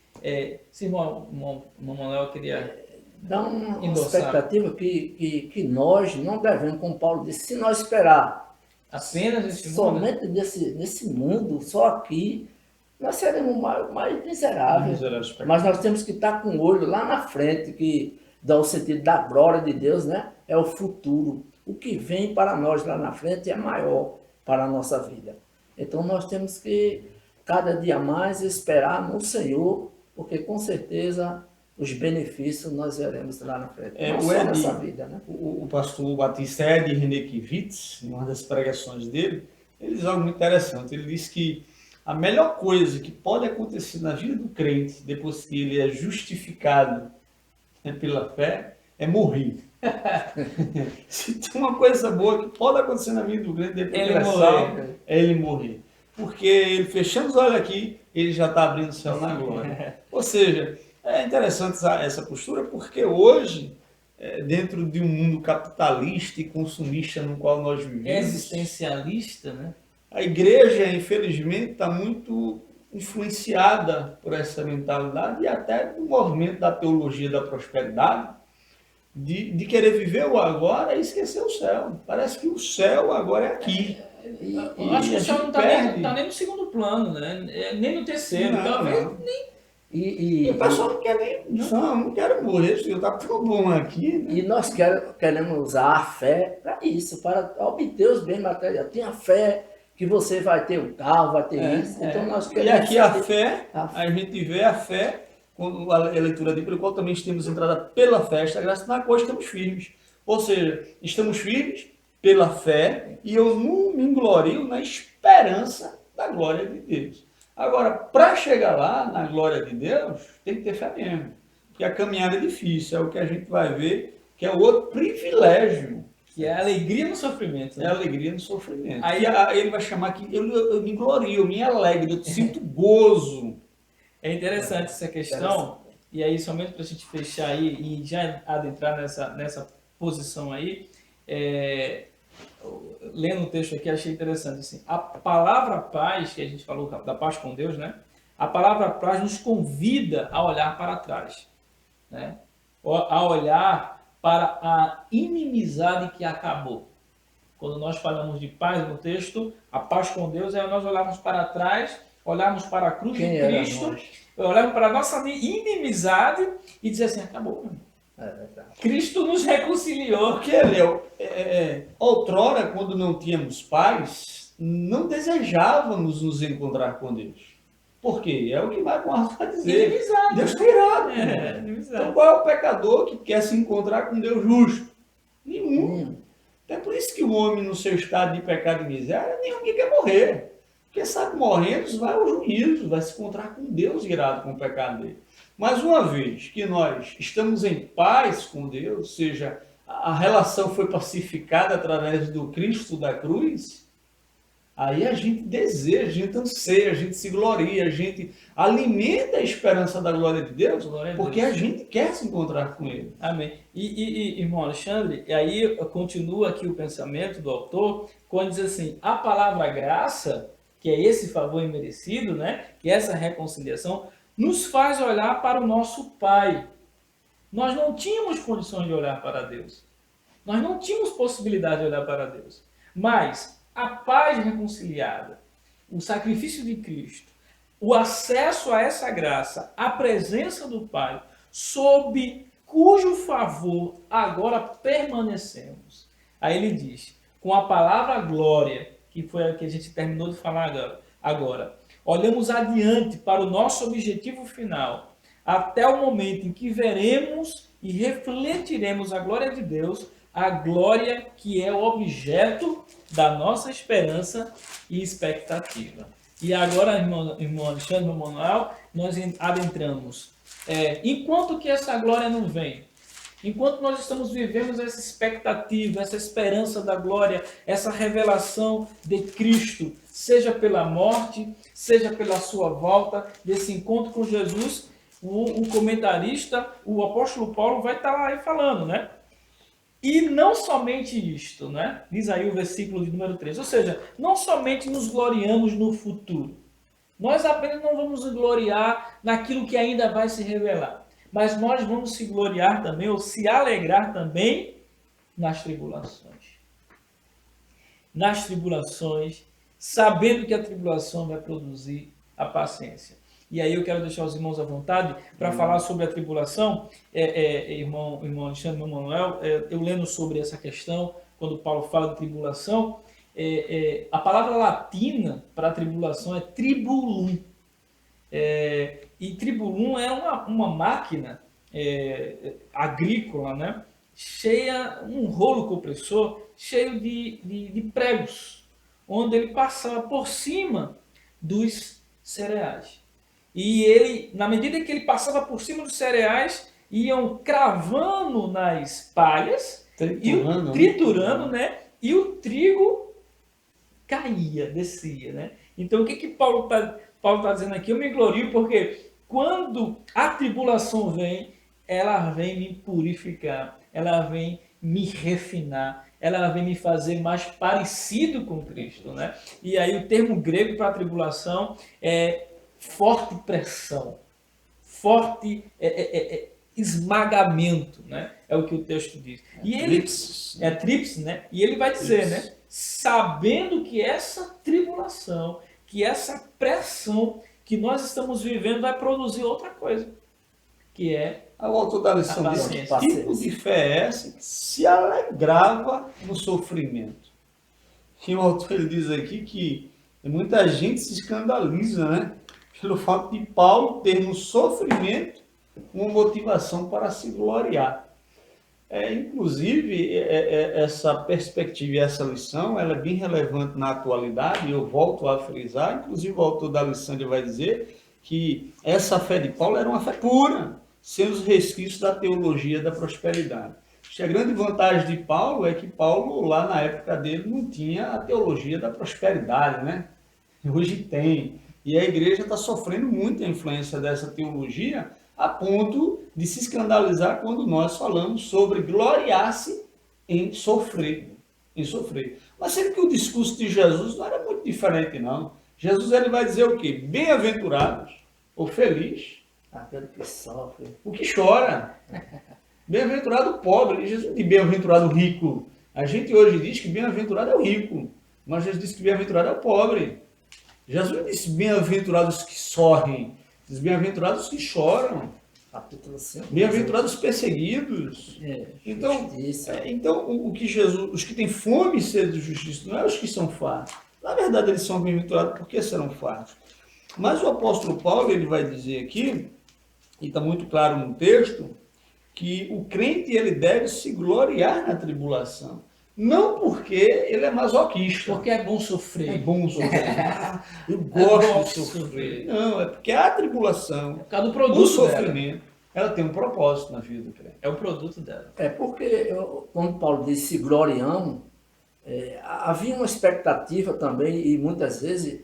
S1: se o irmão Manuel queria
S3: dá uma
S1: endossar.
S3: expectativa que nós não devemos, como Paulo disse, se nós esperar
S1: apenas esse mundo,
S3: somente nesse mundo, só aqui, nós seremos mais miseráveis. Mas nós temos que estar com o olho lá na frente, que dá o sentido da glória de Deus, né? É o futuro. O que vem para nós lá na frente é maior para a nossa vida. Então nós temos que, cada dia mais, esperar no Senhor, porque com certeza os benefícios nós veremos lá na frente. Não só nessa vida, né?
S2: O pastor Batista Ed Renekiewicz, em uma das pregações dele, ele diz algo muito interessante. Ele diz que a melhor coisa que pode acontecer na vida do crente, depois que ele é justificado pela fé, é morrer. Se tem uma coisa boa que pode acontecer na vida do crente depois que ele é salvo, é ele morrer. Porque ele, fechando os olhos aqui, ele já está abrindo o céu na glória. Ou seja, é interessante essa postura, porque hoje, dentro de um mundo capitalista e consumista no qual nós vivemos,
S1: existencialista, né?
S2: A igreja, infelizmente, está muito influenciada por essa mentalidade e até do movimento da teologia da prosperidade, de querer viver o agora e esquecer o céu. Parece que o céu agora é aqui.
S1: Eu acho que o céu não está nem no segundo plano, né? Nem no terceiro. Talvez nem.
S2: E o pessoal não quer nem. Não quero morrer, eu está tão bom aqui. Né?
S3: E nós queremos usar a fé para isso, para obter os bens materiais. Tenha fé que você vai ter um carro, vai ter isso. Então nós queremos.
S2: E aqui a gente vê a fé, com a leitura de pelo qual também temos entrada pela fé, esta graça na qual estamos firmes. Ou seja, estamos firmes pela fé e eu não me englorio na esperança da glória de Deus. Agora, para chegar lá, na glória de Deus, tem que ter fé mesmo. Porque a caminhada é difícil, é o que a gente vai ver, que é o outro privilégio.
S1: Que é a alegria no sofrimento. Né?
S2: É a alegria no sofrimento. Aí ele vai chamar que eu me glorio, eu me alegro, eu sinto gozo.
S1: É interessante essa questão, e aí somente para a gente fechar aí e já adentrar nessa posição aí, lendo o texto aqui, achei interessante assim, a palavra paz, que a gente falou da paz com Deus, né? A palavra paz nos convida a olhar para trás, né? A olhar para a inimizade que acabou. Quando nós falamos de paz no texto, a paz com Deus é nós olharmos para trás, olharmos para a cruz de Cristo, olharmos para a nossa inimizade e dizer assim, acabou. Cristo nos reconciliou.
S2: Porque outrora, quando não tínhamos paz, não desejávamos nos encontrar com Deus. Por quê? É o que vai com a dizer.
S1: Inimizade.
S2: Deus está irado. Então qual é o pecador que quer se encontrar com Deus justo? Nenhum. É por isso que o homem, no seu estado de pecado e miséria, nenhum que quer morrer. Porque sabe, morrendo, vai ao juízo, vai se encontrar com Deus irado com o pecado dele. Mas uma vez que nós estamos em paz com Deus, ou seja, a relação foi pacificada através do Cristo da cruz, aí a gente deseja, a gente anseia, a gente se gloria, a gente alimenta a esperança da glória de Deus, porque a gente quer se encontrar com Ele.
S1: Amém. Irmão Alexandre, e aí continua aqui o pensamento do autor, quando diz assim, a palavra graça, que é esse favor imerecido, né, que é essa reconciliação, nos faz olhar para o nosso Pai. Nós não tínhamos condições de olhar para Deus. Nós não tínhamos possibilidade de olhar para Deus. Mas a paz reconciliada, o sacrifício de Cristo, o acesso a essa graça, a presença do Pai, sob cujo favor agora permanecemos. Aí ele diz, com a palavra glória, que foi a que a gente terminou de falar agora, olhamos adiante para o nosso objetivo final, até o momento em que veremos e refletiremos a glória de Deus, a glória que é o objeto da nossa esperança e expectativa. E agora, irmão Alexandre, irmão Manuel, nós adentramos. Enquanto que essa glória não vem, enquanto nós estamos vivendo essa expectativa, essa esperança da glória, essa revelação de Cristo, seja pela morte, seja pela sua volta, desse encontro com Jesus, o comentarista, o apóstolo Paulo vai estar aí falando, né? E não somente isto, né? Diz aí o versículo de número 3. Ou seja, não somente nos gloriamos no futuro. Nós apenas não vamos gloriar naquilo que ainda vai se revelar. Mas nós vamos se gloriar também, ou se alegrar também, nas tribulações. Nas tribulações, sabendo que a tribulação vai produzir a paciência. E aí eu quero deixar os irmãos à vontade para falar sobre a tribulação. Irmão Alexandre, irmão Manuel, eu lendo sobre essa questão, quando Paulo fala de tribulação, a palavra latina para tribulação é tribulum. E tribulum é uma máquina agrícola, né? Cheia, um rolo compressor cheio de pregos, onde ele passava por cima dos cereais. E ele, na medida que ele passava por cima dos cereais, iam cravando nas palhas, triturando, né? E o trigo caía, descia, né? Então o que Paulo tá dizendo aqui? Eu me glorio porque quando a tribulação vem, ela vem me purificar, ela vem me refinar, ela vem me fazer mais parecido com Cristo, né? E aí o termo grego para a tribulação é forte pressão, forte esmagamento, né? É o que o texto diz. E ele tríplice, né? E ele vai dizer, né? Sabendo que essa tribulação, que essa pressão que nós estamos vivendo vai produzir outra coisa, que é
S2: o autor da lição diz que tipo de fé é essa que se alegrava no sofrimento. E o autor ele diz aqui que muita gente se escandaliza, né? Pelo fato de Paulo ter no sofrimento uma motivação para se gloriar. Inclusive, essa perspectiva e essa lição, ela é bem relevante na atualidade, e eu volto a frisar, inclusive o autor da lição ele vai dizer que essa fé de Paulo era uma fé pura, sem os resquícios da teologia da prosperidade. A grande vantagem de Paulo é que Paulo, lá na época dele, não tinha a teologia da prosperidade, né? Hoje tem. E a igreja está sofrendo muito a influência dessa teologia, a ponto de se escandalizar quando nós falamos sobre gloriar-se em sofrer. Mas sempre que o discurso de Jesus não era muito diferente, não. Jesus ele vai dizer o quê? Bem-aventurados ou feliz.
S3: Aquele que sofre.
S2: O que chora. Bem-aventurado o pobre. Jesus não diz bem-aventurado o rico. A gente hoje diz que bem-aventurado é o rico. Mas Jesus disse que bem-aventurado é o pobre. Jesus não disse bem-aventurados que sorrem. Diz bem-aventurados que choram.
S3: Capítulo 5.
S2: Bem-aventurados perseguidos. Então, o que Jesus, os que têm fome e sede de justiça, não é os que são fartos. Na verdade, eles são bem-aventurados porque serão fartos. Mas o apóstolo Paulo ele vai dizer aqui, e está muito claro no texto, que o crente ele deve se gloriar na tribulação. Não porque ele é masoquista.
S1: Porque é bom
S2: É
S1: sofrer.
S2: bom sofrer. Eu
S1: gosto
S2: gosto
S1: de
S2: de sofrer.
S1: sofrer.
S2: Não, é porque a tribulação,
S1: Por causa do
S2: o
S1: produto dela.
S2: sofrimento, ela tem um propósito na vida do crente.
S1: É o produto dela.
S3: É porque, quando Paulo disse se gloriamos, havia uma expectativa também, e muitas vezes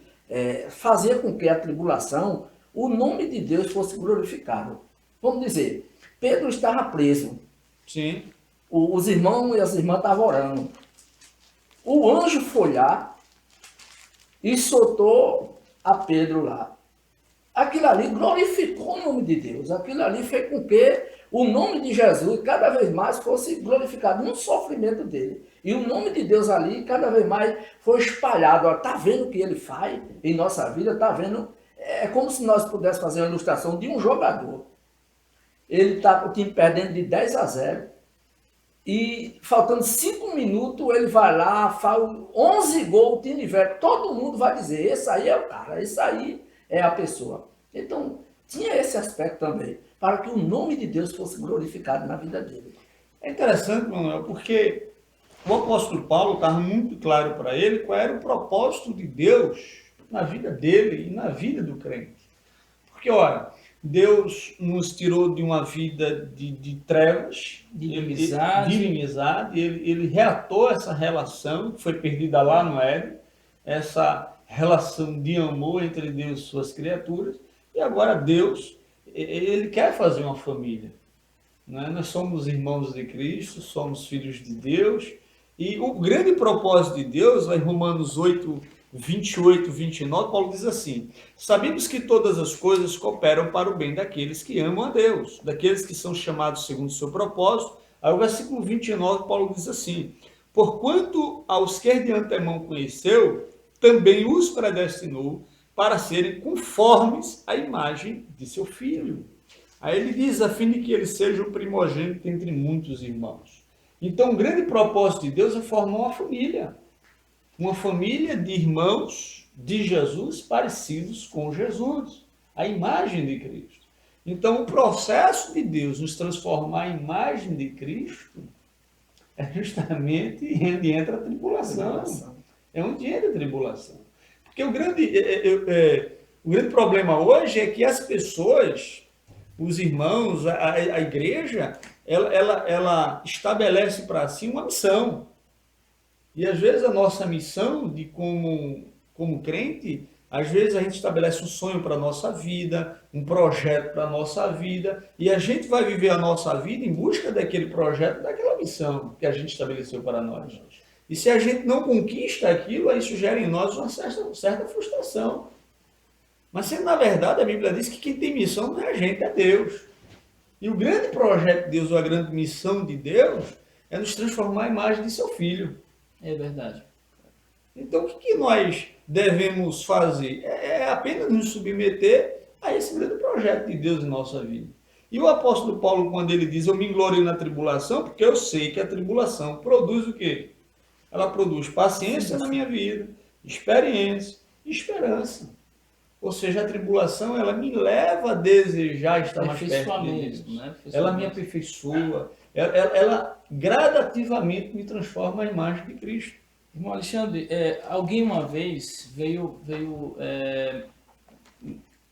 S3: fazer com que a tribulação, o nome de Deus fosse glorificado. Vamos dizer, Pedro estava preso,
S2: Sim.
S3: os irmãos e as irmãs estavam orando. O anjo foi lá e soltou a Pedro lá. Aquilo ali glorificou o nome de Deus. Aquilo ali fez com que o nome de Jesus cada vez mais fosse glorificado no sofrimento dele. E o nome de Deus ali cada vez mais foi espalhado. Está vendo o que ele faz em nossa vida? Está vendo? É como se nós pudéssemos fazer uma ilustração de um jogador. Ele está o time perdendo de 10-0. E faltando 5 minutos, ele vai lá, faz 11 gols, o time velho. Todo mundo vai dizer, esse aí é o cara, esse aí é a pessoa. Então, tinha esse aspecto também, para que o nome de Deus fosse glorificado na vida dele.
S2: É interessante, Manuel, porque o apóstolo Paulo estava muito claro para ele qual era o propósito de Deus na vida dele e na vida do crente. Porque, olha, Deus nos tirou de uma vida de trevas,
S1: De inimizade.
S2: Ele reatou essa relação que foi perdida lá no Éden, essa relação de amor entre Deus e suas criaturas, e agora Deus, ele quer fazer uma família. Né? Nós somos irmãos de Cristo, somos filhos de Deus, e o grande propósito de Deus, lá em Romanos 8, 28, 29, Paulo diz assim: sabemos que todas as coisas cooperam para o bem daqueles que amam a Deus, daqueles que são chamados segundo o seu propósito. Aí o versículo 29, Paulo diz assim: porquanto aos que de antemão conheceu, também os predestinou para serem conformes à imagem de seu Filho. Aí ele diz, a fim de que ele seja o primogênito entre muitos irmãos. Então, o grande propósito de Deus é formar uma família de irmãos de Jesus parecidos com Jesus, a imagem de Cristo. Então, o processo de Deus nos transformar à imagem de Cristo é justamente onde entra a tribulação. É onde entra a tribulação. Porque o grande problema hoje é que as pessoas, os irmãos, a igreja, ela estabelece para si uma missão. E às vezes a nossa missão, como crente, às vezes a gente estabelece um sonho para a nossa vida, um projeto para a nossa vida, e a gente vai viver a nossa vida em busca daquele projeto, daquela missão que a gente estabeleceu para nós. E se a gente não conquista aquilo, isso gera em nós uma certa frustração. Mas na verdade a Bíblia diz que quem tem missão não é a gente, é Deus. E o grande projeto de Deus, ou a grande missão de Deus, é nos transformar à imagem de seu Filho.
S1: É verdade.
S2: Então o que nós devemos fazer? É apenas nos submeter a esse grande projeto de Deus em nossa vida. E o apóstolo Paulo, quando ele diz, eu me glorio na tribulação, porque eu sei que a tribulação produz o quê? Ela produz paciência na minha vida, experiência e esperança. Ou seja, a tribulação, ela me leva a desejar estar mais perto de Deus.
S1: Né?
S2: Ela me aperfeiçoa. Ela gradativamente me transforma à imagem de Cristo.
S1: Irmão Alexandre, alguém uma vez veio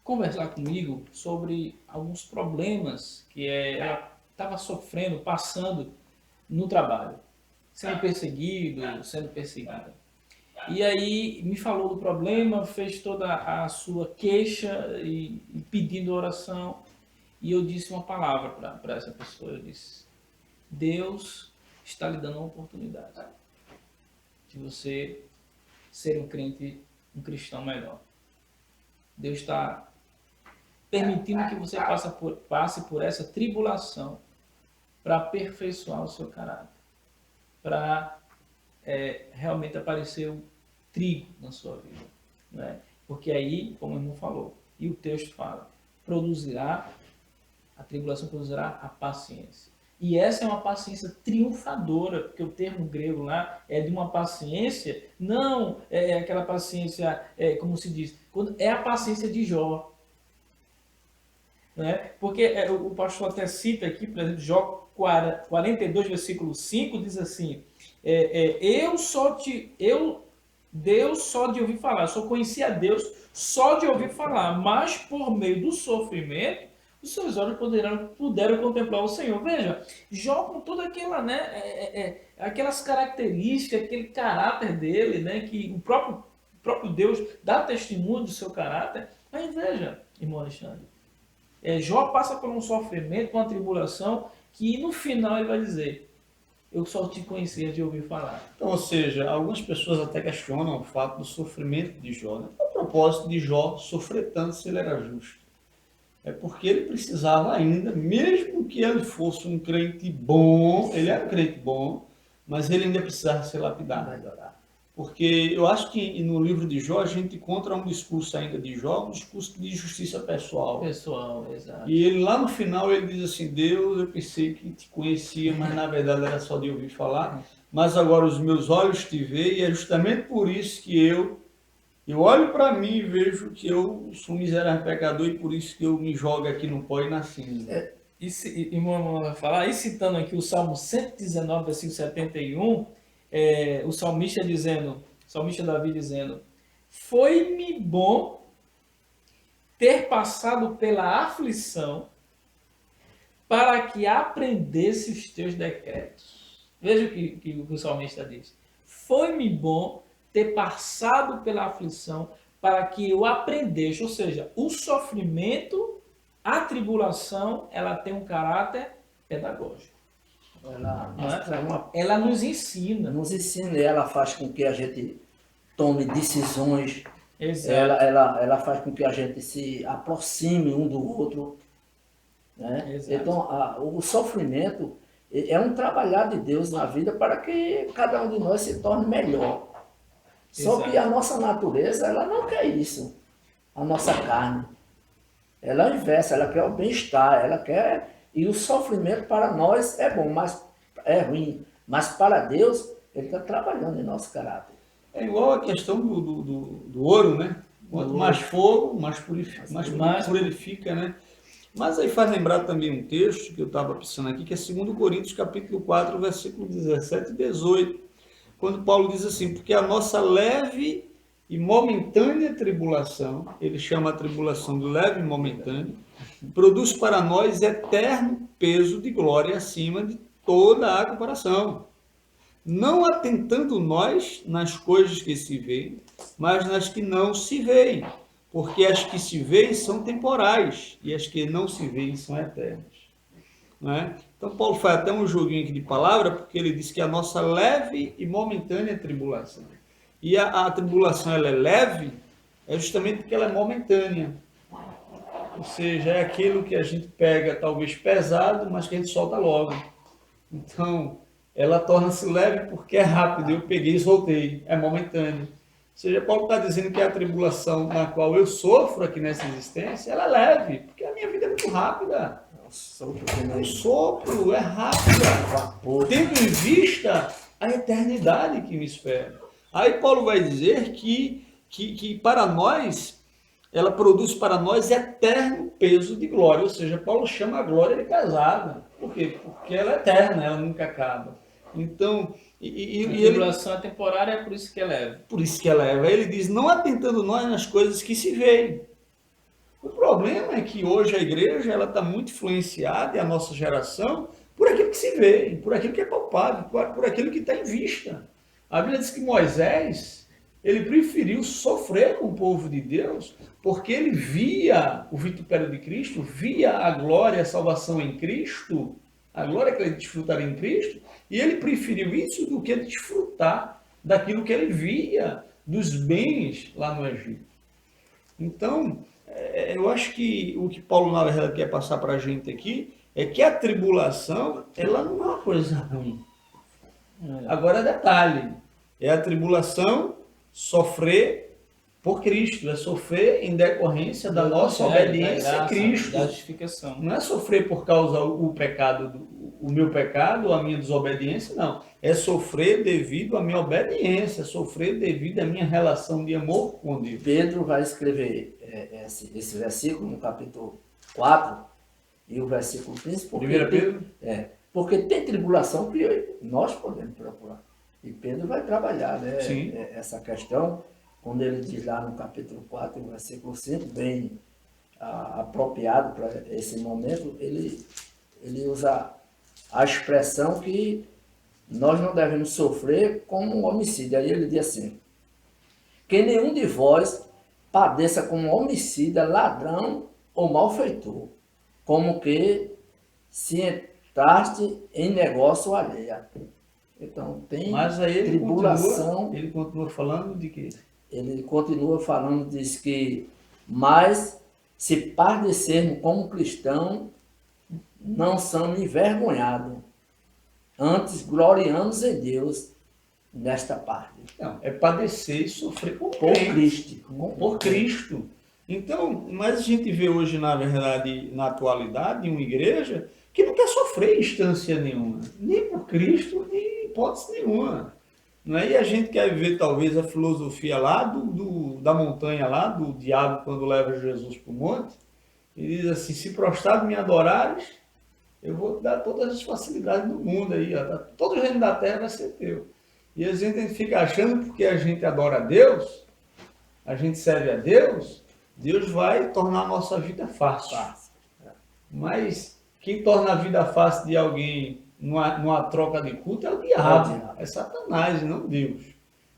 S1: conversar comigo sobre alguns problemas que ela estava sofrendo, passando no trabalho, sendo perseguida. E aí me falou do problema, fez toda a sua queixa e pedindo oração. E eu disse uma palavra para essa pessoa. Eu disse, Deus está lhe dando uma oportunidade de você ser um crente, um cristão melhor. Deus está permitindo que você passe por essa tribulação para aperfeiçoar o seu caráter, para realmente aparecer o trigo na sua vida. Né? Porque aí, como o irmão falou, e o texto fala, a tribulação produzirá a paciência. E essa é uma paciência triunfadora, porque o termo grego lá é de uma paciência, não é aquela paciência, como se diz, é a paciência de Jó. Né? Porque o pastor até cita aqui, por exemplo, Jó 42, versículo 5, diz assim, Deus só de ouvir falar, eu só conhecia Deus só de ouvir falar, mas por meio do sofrimento, os seus olhos puderam contemplar o Senhor. Veja, Jó com toda aquela, né, aquelas características, aquele caráter dele, né, que o próprio Deus dá testemunho do seu caráter. Mas veja, irmão Alexandre, Jó passa por um sofrimento, por uma tribulação, que no final ele vai dizer, eu só te conhecia de ouvir falar.
S2: Então, ou seja, algumas pessoas até questionam o fato do sofrimento de Jó, né? Qual o propósito de Jó sofrer tanto se ele era justo? É porque ele precisava ainda, mesmo que ele fosse um crente bom, ele era um crente bom, mas ele ainda precisava ser lapidado. Porque eu acho que no livro de Jó a gente encontra um discurso ainda de Jó, um discurso de justiça pessoal.
S1: Pessoal, exato.
S2: E ele lá no final ele diz assim, Deus, eu pensei que te conhecia, mas na verdade era só de ouvir falar, mas agora os meus olhos te veem, e é justamente por isso que eu olho para mim e vejo que eu sou um miserável pecador, e por isso que eu me jogo aqui no pó e na cinza.
S1: Irmão vai falar, e citando aqui o Salmo 119, versículo 71, o salmista Davi dizendo, foi-me bom ter passado pela aflição para que aprendesse os teus decretos. Veja o que o salmista diz. Foi-me bom ter passado pela aflição para que eu aprendesse, ou seja, o sofrimento, a tribulação, ela tem um caráter pedagógico. Ela nos ensina.
S3: Ela faz com que a gente tome decisões.
S1: Exato.
S3: Ela faz com que a gente se aproxime um do outro. Né? Então, o sofrimento é um trabalhar de Deus na vida para que cada um de nós se torne melhor. Só que a nossa natureza, ela não quer isso. A nossa carne. Ela é o inverso, ela quer o bem-estar, ela quer... E o sofrimento para nós é bom, mas é ruim. Mas para Deus, Ele está trabalhando em nosso caráter.
S2: É igual a questão do ouro, né? Quanto mais fogo, mais purifica, né? Mas aí faz lembrar também um texto que eu estava pensando aqui, que é 2 Coríntios, capítulo 4, versículo 17 e 18, quando Paulo diz assim, porque a nossa leve e momentânea tribulação, ele chama a tribulação de leve e momentânea, produz para nós eterno peso de glória acima de toda a comparação. Não atentando nós nas coisas que se veem, mas nas que não se veem, porque as que se veem são temporais e as que não se veem são eternas. Não é? Então Paulo faz até um joguinho aqui de palavra, porque ele diz que a nossa leve e momentânea tribulação. E a tribulação ela é leve, é justamente porque ela é momentânea. Ou seja, é aquilo que a gente pega talvez pesado, mas que a gente solta logo. Então, ela torna-se leve porque é rápido. Eu peguei e soltei. É momentâneo. Ou seja, Paulo está dizendo que a tribulação na qual eu sofro aqui nessa existência, ela é leve, porque a minha vida é muito rápida. O sopro é rápido, tendo em vista a eternidade que me espera. Aí Paulo vai dizer que para nós, ela produz para nós eterno peso de glória. Ou seja, Paulo chama a glória de pesada. Por quê? Porque ela é eterna, ela nunca acaba. Então,
S1: a tribulação é temporária, é por isso que é leve.
S2: Por isso que é leve. Aí ele diz, não atentando nós nas coisas que se veem. O problema é que hoje a igreja ela está muito influenciada, e a nossa geração, por aquilo que se vê, por aquilo que é palpável, por aquilo que está em vista. A Bíblia diz que Moisés, ele preferiu sofrer com o povo de Deus, porque ele via o vitupério de Cristo, via a glória, a salvação em Cristo, a glória que ele desfrutaria em Cristo, e ele preferiu isso do que desfrutar daquilo que ele via, dos bens lá no Egito. Então, eu acho que o que Paulo, na verdade, quer passar para a gente aqui é que a tribulação, ela não é uma coisa ruim. Agora, detalhe, é a tribulação sofrer por Cristo, é sofrer em decorrência da nossa obediência a Cristo.
S1: Da justificação.
S2: Não é sofrer por causa do pecado, o meu pecado, a minha desobediência, não. É sofrer devido à minha obediência, é sofrer devido à minha relação de amor com Deus.
S3: Pedro vai escrever esse versículo no capítulo 4, e o versículo 15, porque
S2: 1 Pedro?
S3: Porque tem tribulação que nós podemos procurar. E Pedro vai trabalhar, né?
S2: Sim.
S3: Essa questão, quando ele diz lá no capítulo 4, versículo 5, bem apropriado para esse momento, ele usa a expressão que nós não devemos sofrer como um homicídio. Aí ele diz assim: que nenhum de vós padeça como homicida, ladrão ou malfeitor, como que se entraste em negócio alheio. Então tem
S2: Mas aí
S3: tribulação.
S2: ele continua falando de quê?
S3: Ele continua falando, diz que, mas se padecermos como cristão, não somos envergonhados, antes gloriamos em Deus nesta parte.
S2: Não, é padecer e sofrer por
S3: Cristo.
S2: Por Cristo. Então, mas a gente vê hoje, na verdade, na atualidade, em uma igreja que não quer sofrer em instância nenhuma, nem por Cristo, nem em hipótese nenhuma. Não é? E a gente quer ver, talvez, a filosofia lá da montanha lá, do diabo, quando leva Jesus para o monte, e diz assim: se prostrado me adorares, eu vou te dar todas as facilidades do mundo aí, ó, todo o reino da terra vai ser teu. E a gente fica achando, porque a gente adora a Deus, a gente serve a Deus, Deus vai tornar a nossa vida fácil. Mas quem torna a vida fácil de alguém numa troca de culto é o diabo, é Satanás e não Deus.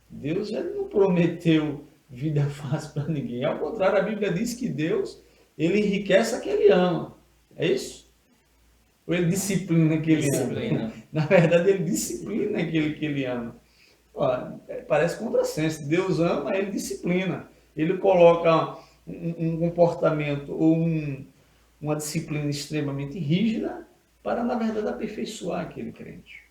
S2: Deus, ele não prometeu vida fácil para ninguém. Ao contrário, a Bíblia diz que Deus, ele enriquece a quem ele ama. É isso? Ou ele disciplina quem ele ama? Na verdade, ele disciplina aquele que ele ama. Parece contrassenso. Deus ama, ele disciplina. Ele coloca um comportamento ou uma disciplina extremamente rígida para, na verdade, aperfeiçoar aquele crente.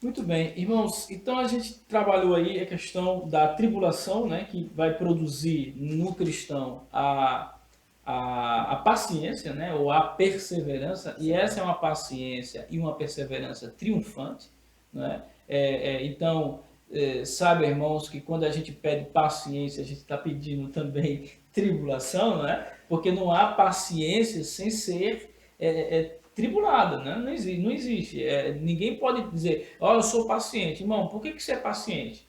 S1: Muito bem, irmãos, então a gente trabalhou aí a questão da tribulação, né, que vai produzir no cristão a paciência, né, ou a perseverança, e essa é uma paciência e uma perseverança triunfante, né? Então, sabe, irmãos, que quando a gente pede paciência, a gente está pedindo também tribulação, né? Porque não há paciência sem ser tribulada, né? Não existe. Ninguém pode dizer: ó, eu sou paciente. Irmão, por que você é paciente?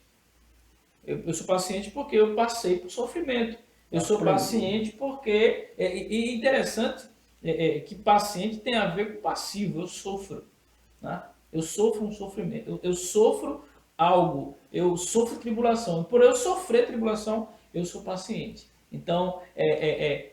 S1: Eu sou paciente porque eu passei por sofrimento. Eu sou paciente porque... E interessante que paciente tem a ver com passivo. Eu sofro, né? Eu sofro um sofrimento. Eu sofro algo. Eu sofro tribulação. Por eu sofrer tribulação, eu sou paciente. Então,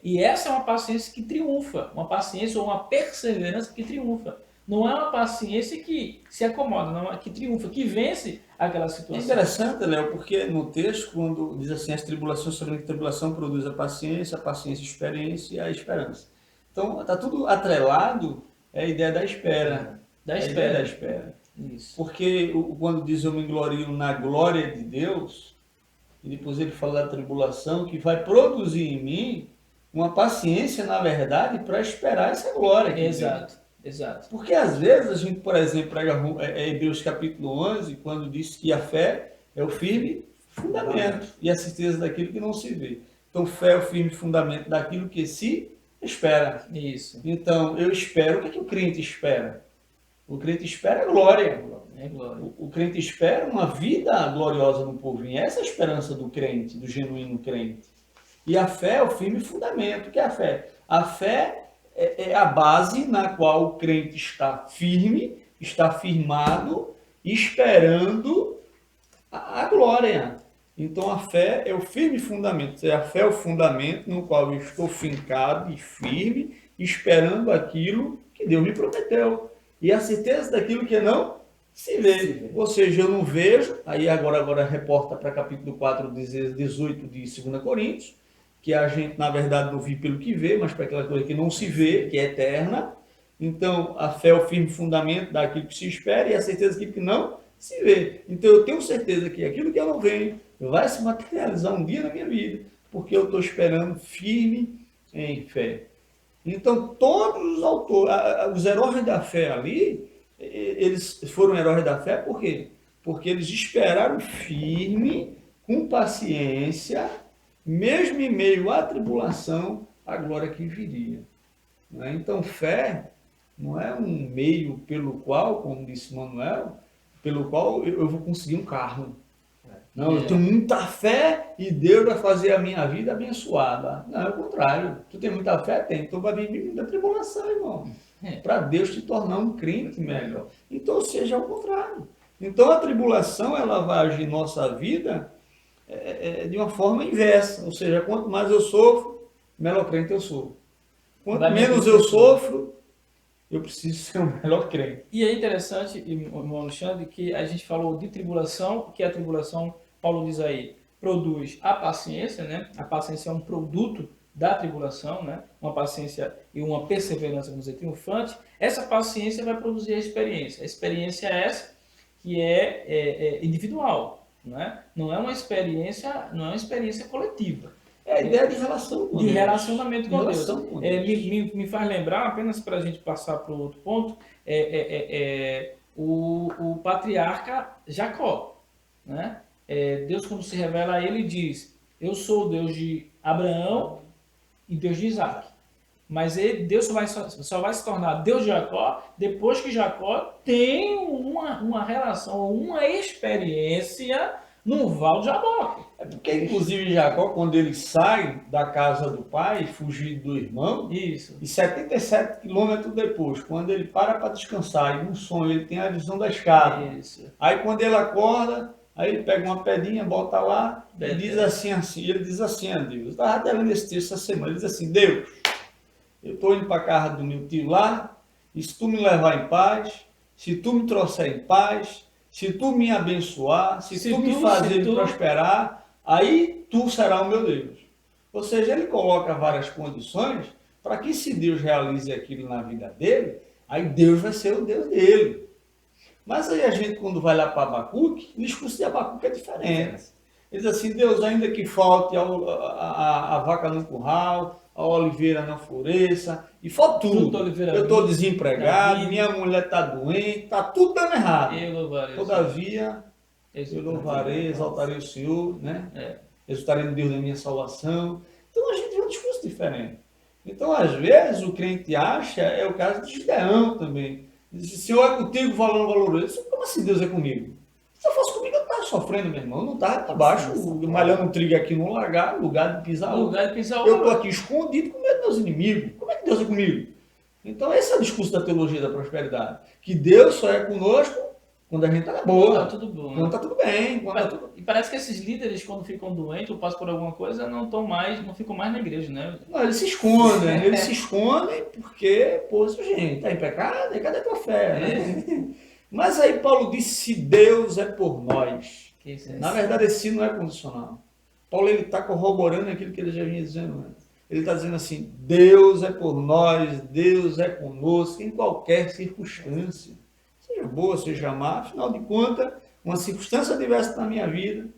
S1: e essa é uma paciência que triunfa, uma paciência ou uma perseverança que triunfa. Não é uma paciência que se acomoda, não é que triunfa, que vence aquela situação.
S2: É interessante, Léo, porque no texto, quando diz assim, as tribulações, sobre a tribulação produz a paciência, a experiência e a esperança. Então, está tudo atrelado à ideia da espera.
S1: Da espera.
S2: Isso. Porque quando diz eu me glorio na glória de Deus, e depois ele fala da tribulação, que vai produzir em mim uma paciência, na verdade, para esperar essa glória.
S1: Exato.
S2: Porque às vezes a gente, por exemplo, prega Hebreus capítulo 11, quando diz que a fé é o firme fundamento e a certeza daquilo que não se vê. Então, fé é o firme fundamento daquilo que se espera.
S1: Isso.
S2: Então, eu espero. O que é que o crente espera? O crente espera glória. O crente espera uma vida gloriosa no porvir. Essa é a esperança do crente, do genuíno crente. E a fé é o firme fundamento. O que é a fé? A fé é a base na qual o crente está firme, está firmado, esperando a glória. Então a fé é o firme fundamento. A fé é o fundamento no qual eu estou fincado e firme, esperando aquilo que Deus me prometeu. E a certeza daquilo que não se vê. Ou seja, eu não vejo, aí agora reporta para capítulo 4, 18 de 2 Coríntios, que a gente, na verdade, não vive pelo que vê, mas para aquela coisa que não se vê, que é eterna. Então, a fé é o firme fundamento daquilo que se espera e a certeza daquilo que não se vê. Então, eu tenho certeza que aquilo que eu não vejo vai se materializar um dia na minha vida, porque eu estou esperando firme em fé. Então, todos os autores, os heróis da fé ali, eles foram heróis da fé por quê? Porque eles esperaram firme, com paciência, mesmo em meio à tribulação, a glória que viria. Então, fé não é um meio pelo qual, como disse Manuel, pelo qual eu vou conseguir um carro. Não, eu tenho muita fé e Deus vai fazer a minha vida abençoada. Não, é o contrário. Tu tem muita fé? Tem. Então vai vir muita tribulação, irmão. Para Deus te tornar um crente melhor. Então seja ao contrário. Então a tribulação ela vai agir em nossa vida de uma forma inversa. Ou seja, quanto mais eu sofro, melhor crente eu sou. Quanto menos eu sofro, eu preciso ser um melhor crente.
S1: E é interessante, irmão Alexandre, que a gente falou de tribulação, que a tribulação, Paulo diz aí, produz a paciência, né? A paciência é um produto da tribulação, né? Uma paciência e uma perseverança, vamos dizer, triunfante. Essa paciência vai produzir a experiência. A experiência é essa que é individual, né? Não é uma experiência coletiva.
S2: É a ideia de relação com
S1: De
S2: Deus.
S1: relacionamento com Deus.
S2: Relação com Deus.
S1: Me faz lembrar, apenas para a gente passar para o outro ponto, o patriarca Jacó. Né? Deus, quando se revela a ele, diz: eu sou o Deus de Abraão e Deus de Isaac. Mas Deus só vai se tornar Deus de Jacó depois que Jacó tem uma relação, uma experiência no Val de Jaboque.
S2: É porque, inclusive, Jacó, quando ele sai da casa do pai, fugido do irmão,
S1: Isso.
S2: e 77 quilômetros depois, quando ele para descansar, e num sonho ele tem a visão da escada.
S1: Isso.
S2: Aí quando ele acorda, aí ele pega uma pedrinha, bota lá, e diz assim, ele diz assim a Deus. Eu estava até lendo esse texto essa semana, ele diz assim: Deus, eu estou indo para a casa do meu tio lá, e se tu me levar em paz, se tu me trouxer em paz, se tu me abençoar, se tu me fazer prosperar, aí tu será o meu Deus. Ou seja, ele coloca várias condições para que, se Deus realize aquilo na vida dele, aí Deus vai ser o Deus dele. Mas aí a gente, quando vai lá para Abacuque, o discurso de Abacuque é diferente. Ele diz assim: Deus, ainda que falte a vaca no curral, a oliveira não floresça, e falta tudo. Eu estou desempregado, minha mulher está doente, está tudo dando errado. Todavia, eu louvarei, exaltarei o Senhor, né? Exultarei no Deus da minha salvação. Então a gente vê um discurso diferente. Então, às vezes, o crente acha, é o caso de Gideão também. Diz: Senhor é contigo, falando valoroso. Como assim Deus é comigo? Se eu fosse comigo, eu não estava sofrendo, meu irmão. Eu não estava abaixo, malhando um trigo aqui no lugar de pisar ovo. Eu estou aqui escondido com medo dos meus inimigos. Como é que Deus é comigo? Então, esse é o discurso da teologia da prosperidade. Que Deus só é conosco quando a gente está boa.
S1: Tá tudo bom.
S2: Quando está tudo bem.
S1: E parece que esses líderes, quando ficam doentes ou passam por alguma coisa, não ficam mais na igreja, né?
S2: Não, eles se escondem. Eles se escondem porque, pô, gente, está em pecado? E cadê a tua fé? Né? Mas aí Paulo disse: se Deus é por nós. Na verdade, esse não é condicional. Paulo está corroborando aquilo que ele já vinha dizendo antes. Ele está dizendo assim: Deus é por nós, Deus é conosco em qualquer circunstância. Seja boa, seja má, afinal de contas, uma circunstância diversa na minha vida,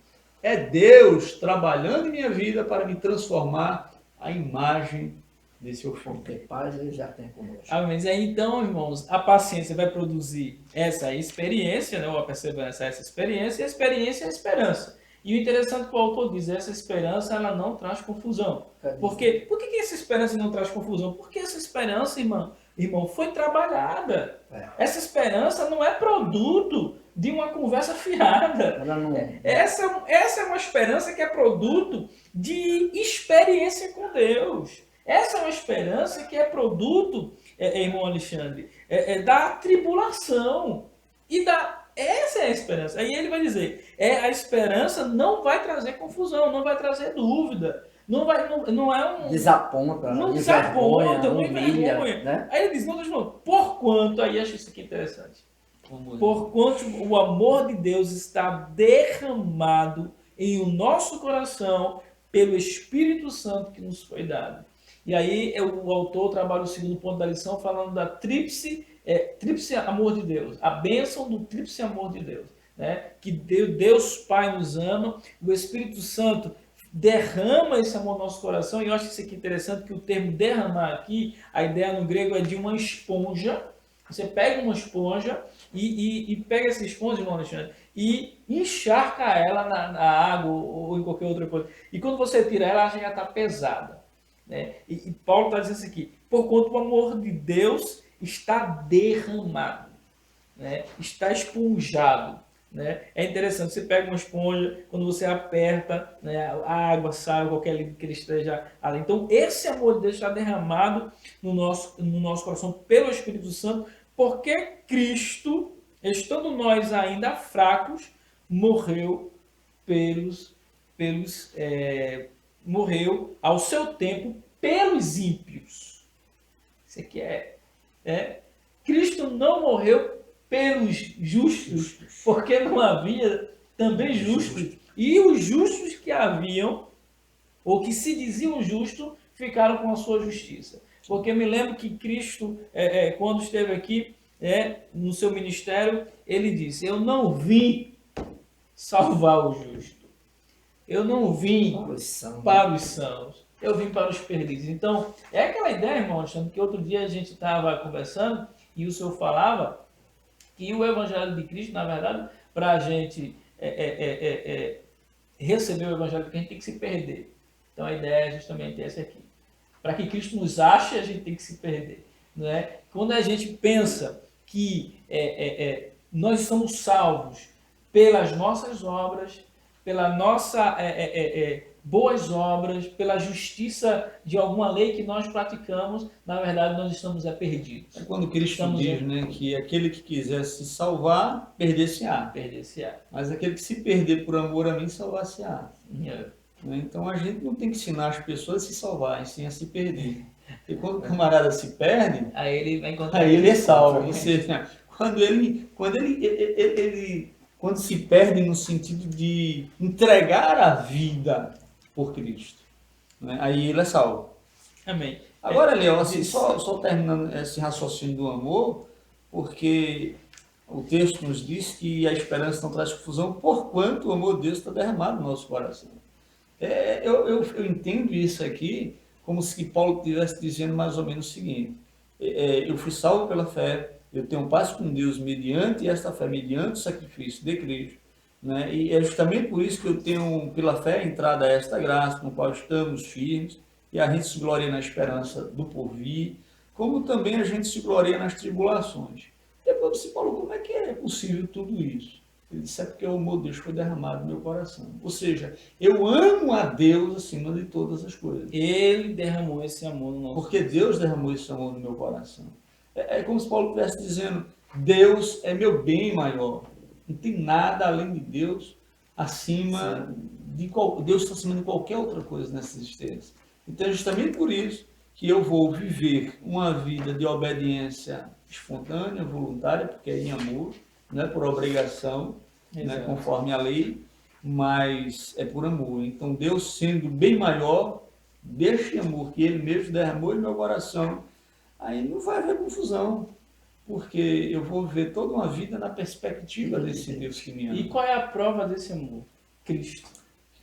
S2: é Deus trabalhando em minha vida para me transformar à imagem desse filho.
S3: Porque paz ele já tem conosco.
S1: Mas aí, então, irmãos, a paciência vai produzir essa experiência, né? Ou a perseverança, essa experiência, e a experiência é a esperança. E o interessante que o autor diz: essa esperança ela não traz confusão. Por quê? Por que essa esperança não traz confusão? Porque essa esperança, irmão, foi trabalhada. Essa esperança não é produto de uma conversa fiada.
S3: Ela não
S1: Essa é uma esperança que é produto de experiência com Deus. Essa é uma esperança que é produto, irmão Alexandre, da tribulação. Essa é a esperança. Aí ele vai dizer: a esperança não vai trazer confusão, não vai trazer dúvida. Não é um...
S3: Desaponta,
S1: não
S3: humilha, né?
S1: Aí ele diz: porquanto, aí acho isso aqui interessante. Porquanto o amor de Deus está derramado em o nosso coração pelo Espírito Santo que nos foi dado. E aí o autor trabalha o segundo ponto da lição falando da tríplice amor de Deus, a bênção do tríplice amor de Deus, né? Que Deus Pai nos ama, o Espírito Santo derrama esse amor no nosso coração. E eu acho isso aqui interessante, que o termo derramar aqui, a ideia no grego é de uma esponja. Você pega uma esponja e pega essa esponja, irmão Alexandre, e encharca ela na água ou em qualquer outra coisa. E quando você tira ela já está pesada. Né? E Paulo está dizendo isso aqui: porquanto o amor de Deus está derramado, né? Está esponjado. Né? É interessante, você pega uma esponja, quando você aperta, né, a água sai, qualquer líquido que ele esteja ali. Então, esse amor de Deus está derramado no nosso coração pelo Espírito Santo, porque Cristo, estando nós ainda fracos, morreu morreu ao seu tempo pelos ímpios. Isso aqui Cristo não morreu pelos justos, porque não havia também justos. E os justos que haviam, ou que se diziam justos, ficaram com a sua justiça. Porque me lembro que Cristo, quando esteve aqui, no seu ministério, ele disse: eu não vim salvar o justo. Eu não vim para os sãos. Eu vim para os perdidos. Então, é aquela ideia, irmão Alexandre, que outro dia a gente estava conversando e o senhor falava que o Evangelho de Cristo, na verdade, para a gente receber o Evangelho de Cristo, a gente tem que se perder. Então, a ideia é justamente essa aqui. Para que Cristo nos ache, a gente tem que se perder. Não é? Quando a gente pensa que nós somos salvos pelas nossas obras, pela nossa boas obras, pela justiça de alguma lei que nós praticamos, na verdade nós estamos perdidos.
S2: É quando Cristo diz, né, que aquele que quiser se salvar, perder-se-á. Mas aquele que se perder por amor a mim, salvar-se-á. Então a gente não tem que ensinar as pessoas a se salvarem, sim a se perder. E quando o camarada se perde,
S1: aí ele vai encontrar,
S2: aí ele é salvo. Ou seja, quando se perde no sentido de entregar a vida por Cristo, né? Aí ele é salvo.
S1: Amém.
S2: Agora, Léo, assim, só terminando esse raciocínio do amor, porque o texto nos diz que a esperança não traz confusão, porquanto o amor de Deus está derramado no nosso coração. Eu entendo isso aqui como se Paulo estivesse dizendo mais ou menos o seguinte: eu fui salvo pela fé, eu tenho paz com Deus mediante esta fé, mediante o sacrifício de Cristo, né? E é justamente por isso que eu tenho, pela fé, entrada a esta graça, no qual estamos firmes, e a gente se gloria na esperança do porvir, como também a gente se gloria nas tribulações. Depois você falou, como é que é possível tudo isso? Ele disse: é porque o amor de Deus foi derramado no meu coração. Ou seja, eu amo a Deus acima de todas as coisas.
S1: Ele derramou esse amor no nosso
S2: Porque Deus derramou esse amor no meu coração. É como se Paulo estivesse dizendo: Deus é meu bem maior. Não tem nada além de Deus acima Deus está acima de qualquer outra coisa nessa existência. Então é justamente por isso que eu vou viver uma vida de obediência espontânea, voluntária, porque é em amor, não é por obrigação, né, conforme a lei, mas é por amor. Então Deus, sendo bem maior, deste amor que Ele mesmo derramou em meu coração, aí não vai haver confusão, porque eu vou viver toda uma vida na perspectiva desse Deus que me ama.
S1: E qual é a prova desse amor? Cristo.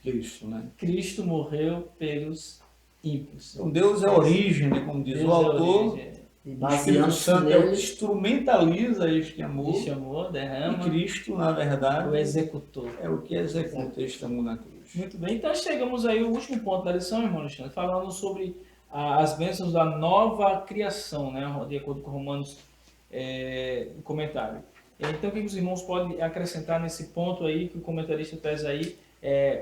S2: Cristo, né?
S1: Cristo morreu pelos ímpios.
S2: Então Deus é a origem, né, como diz o autor. O Espírito Santo é o que instrumentaliza este amor,
S1: derrama.
S2: E Cristo, na verdade,
S1: o executor.
S2: É o que executa este amor na cruz.
S1: Muito bem, então chegamos aí ao último ponto da lição, irmão Alexandre, falando sobre as bênçãos da nova criação, né, de acordo com Romanos, o comentário. Então, o que os irmãos podem acrescentar nesse ponto aí, que o comentarista traz aí,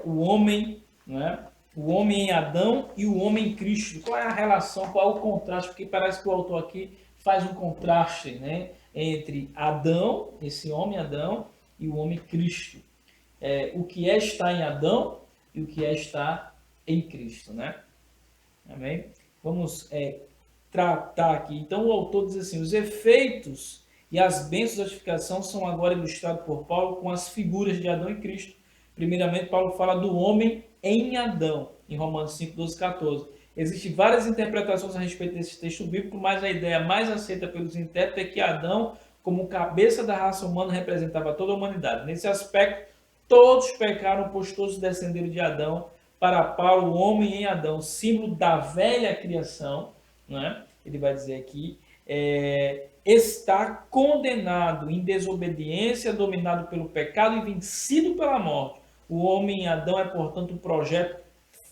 S1: o homem, né? O homem em Adão e o homem em Cristo. Qual é a relação, qual é o contraste? Porque parece que o autor aqui faz um contraste, né, entre Adão, esse homem Adão, e o homem Cristo. O que está em Adão e o que está em Cristo, né? Amém? Vamos tratar aqui. Então o autor diz assim: os efeitos e as bênçãos da justificação são agora ilustrados por Paulo com as figuras de Adão e Cristo. Primeiramente, Paulo fala do homem em Adão, em Romanos 5, 12, 14. Existem várias interpretações a respeito desse texto bíblico, mas a ideia mais aceita pelos intérpretes é que Adão, como cabeça da raça humana, representava toda a humanidade. Nesse aspecto, todos pecaram, pois todos descenderam de Adão. Para Paulo, o homem em Adão, símbolo da velha criação, né? Ele vai dizer aqui, está condenado em desobediência, dominado pelo pecado e vencido pela morte. O homem em Adão é, portanto, um projeto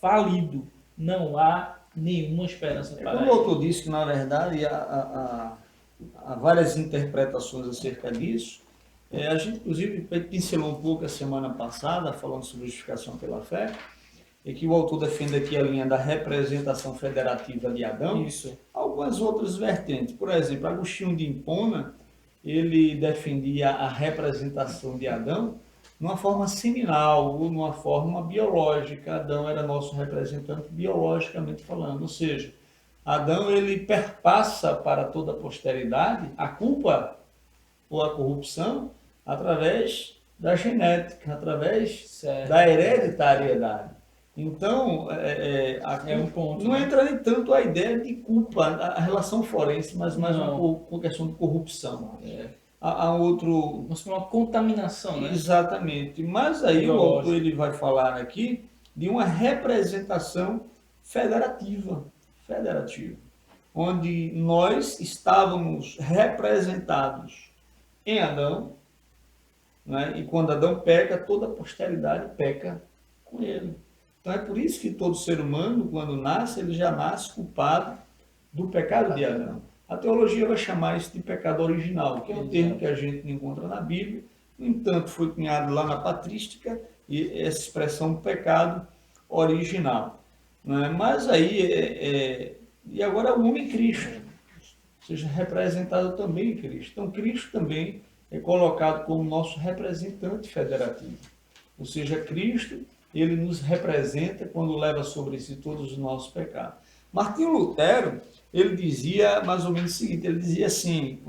S1: falido. Não há nenhuma esperança para ele.
S2: Como o autor disse que, na verdade, há várias interpretações acerca disso. A gente, inclusive, pincelou um pouco a semana passada, falando sobre justificação pela fé, e que o autor defende aqui a linha da representação federativa de Adão.
S1: Isso.
S2: Algumas outras vertentes. Por exemplo, Agostinho de Hipona, ele defendia a representação de Adão numa forma seminal, ou numa forma biológica. Adão era nosso representante biologicamente falando, ou seja, Adão ele perpassa para toda a posteridade a culpa ou a corrupção através da genética, através da hereditariedade. Então,
S1: um ponto,
S2: não
S1: né?
S2: entra nem tanto a ideia de culpa, a relação forense, mas mais uma questão de corrupção. Há outro...
S1: Uma contaminação, né?
S2: Exatamente. Mas aí o autor ele vai falar aqui de uma representação federativa, onde nós estávamos representados em Adão, né? E quando Adão peca, toda a posteridade peca com ele. Então é por isso que todo ser humano, quando nasce, ele já nasce culpado do pecado de Adão. A teologia vai chamar isso de pecado original, que é um termo que a gente não encontra na Bíblia. No entanto, foi cunhado lá na patrística, e essa expressão pecado original. Né? Mas aí, e agora o homem Cristo, seja representado também em Cristo. Então Cristo também é colocado como nosso representante federativo. Ou seja, Cristo, ele nos representa quando leva sobre si todos os nossos pecados. Martinho Lutero, ele dizia mais ou menos o seguinte, ele dizia assim,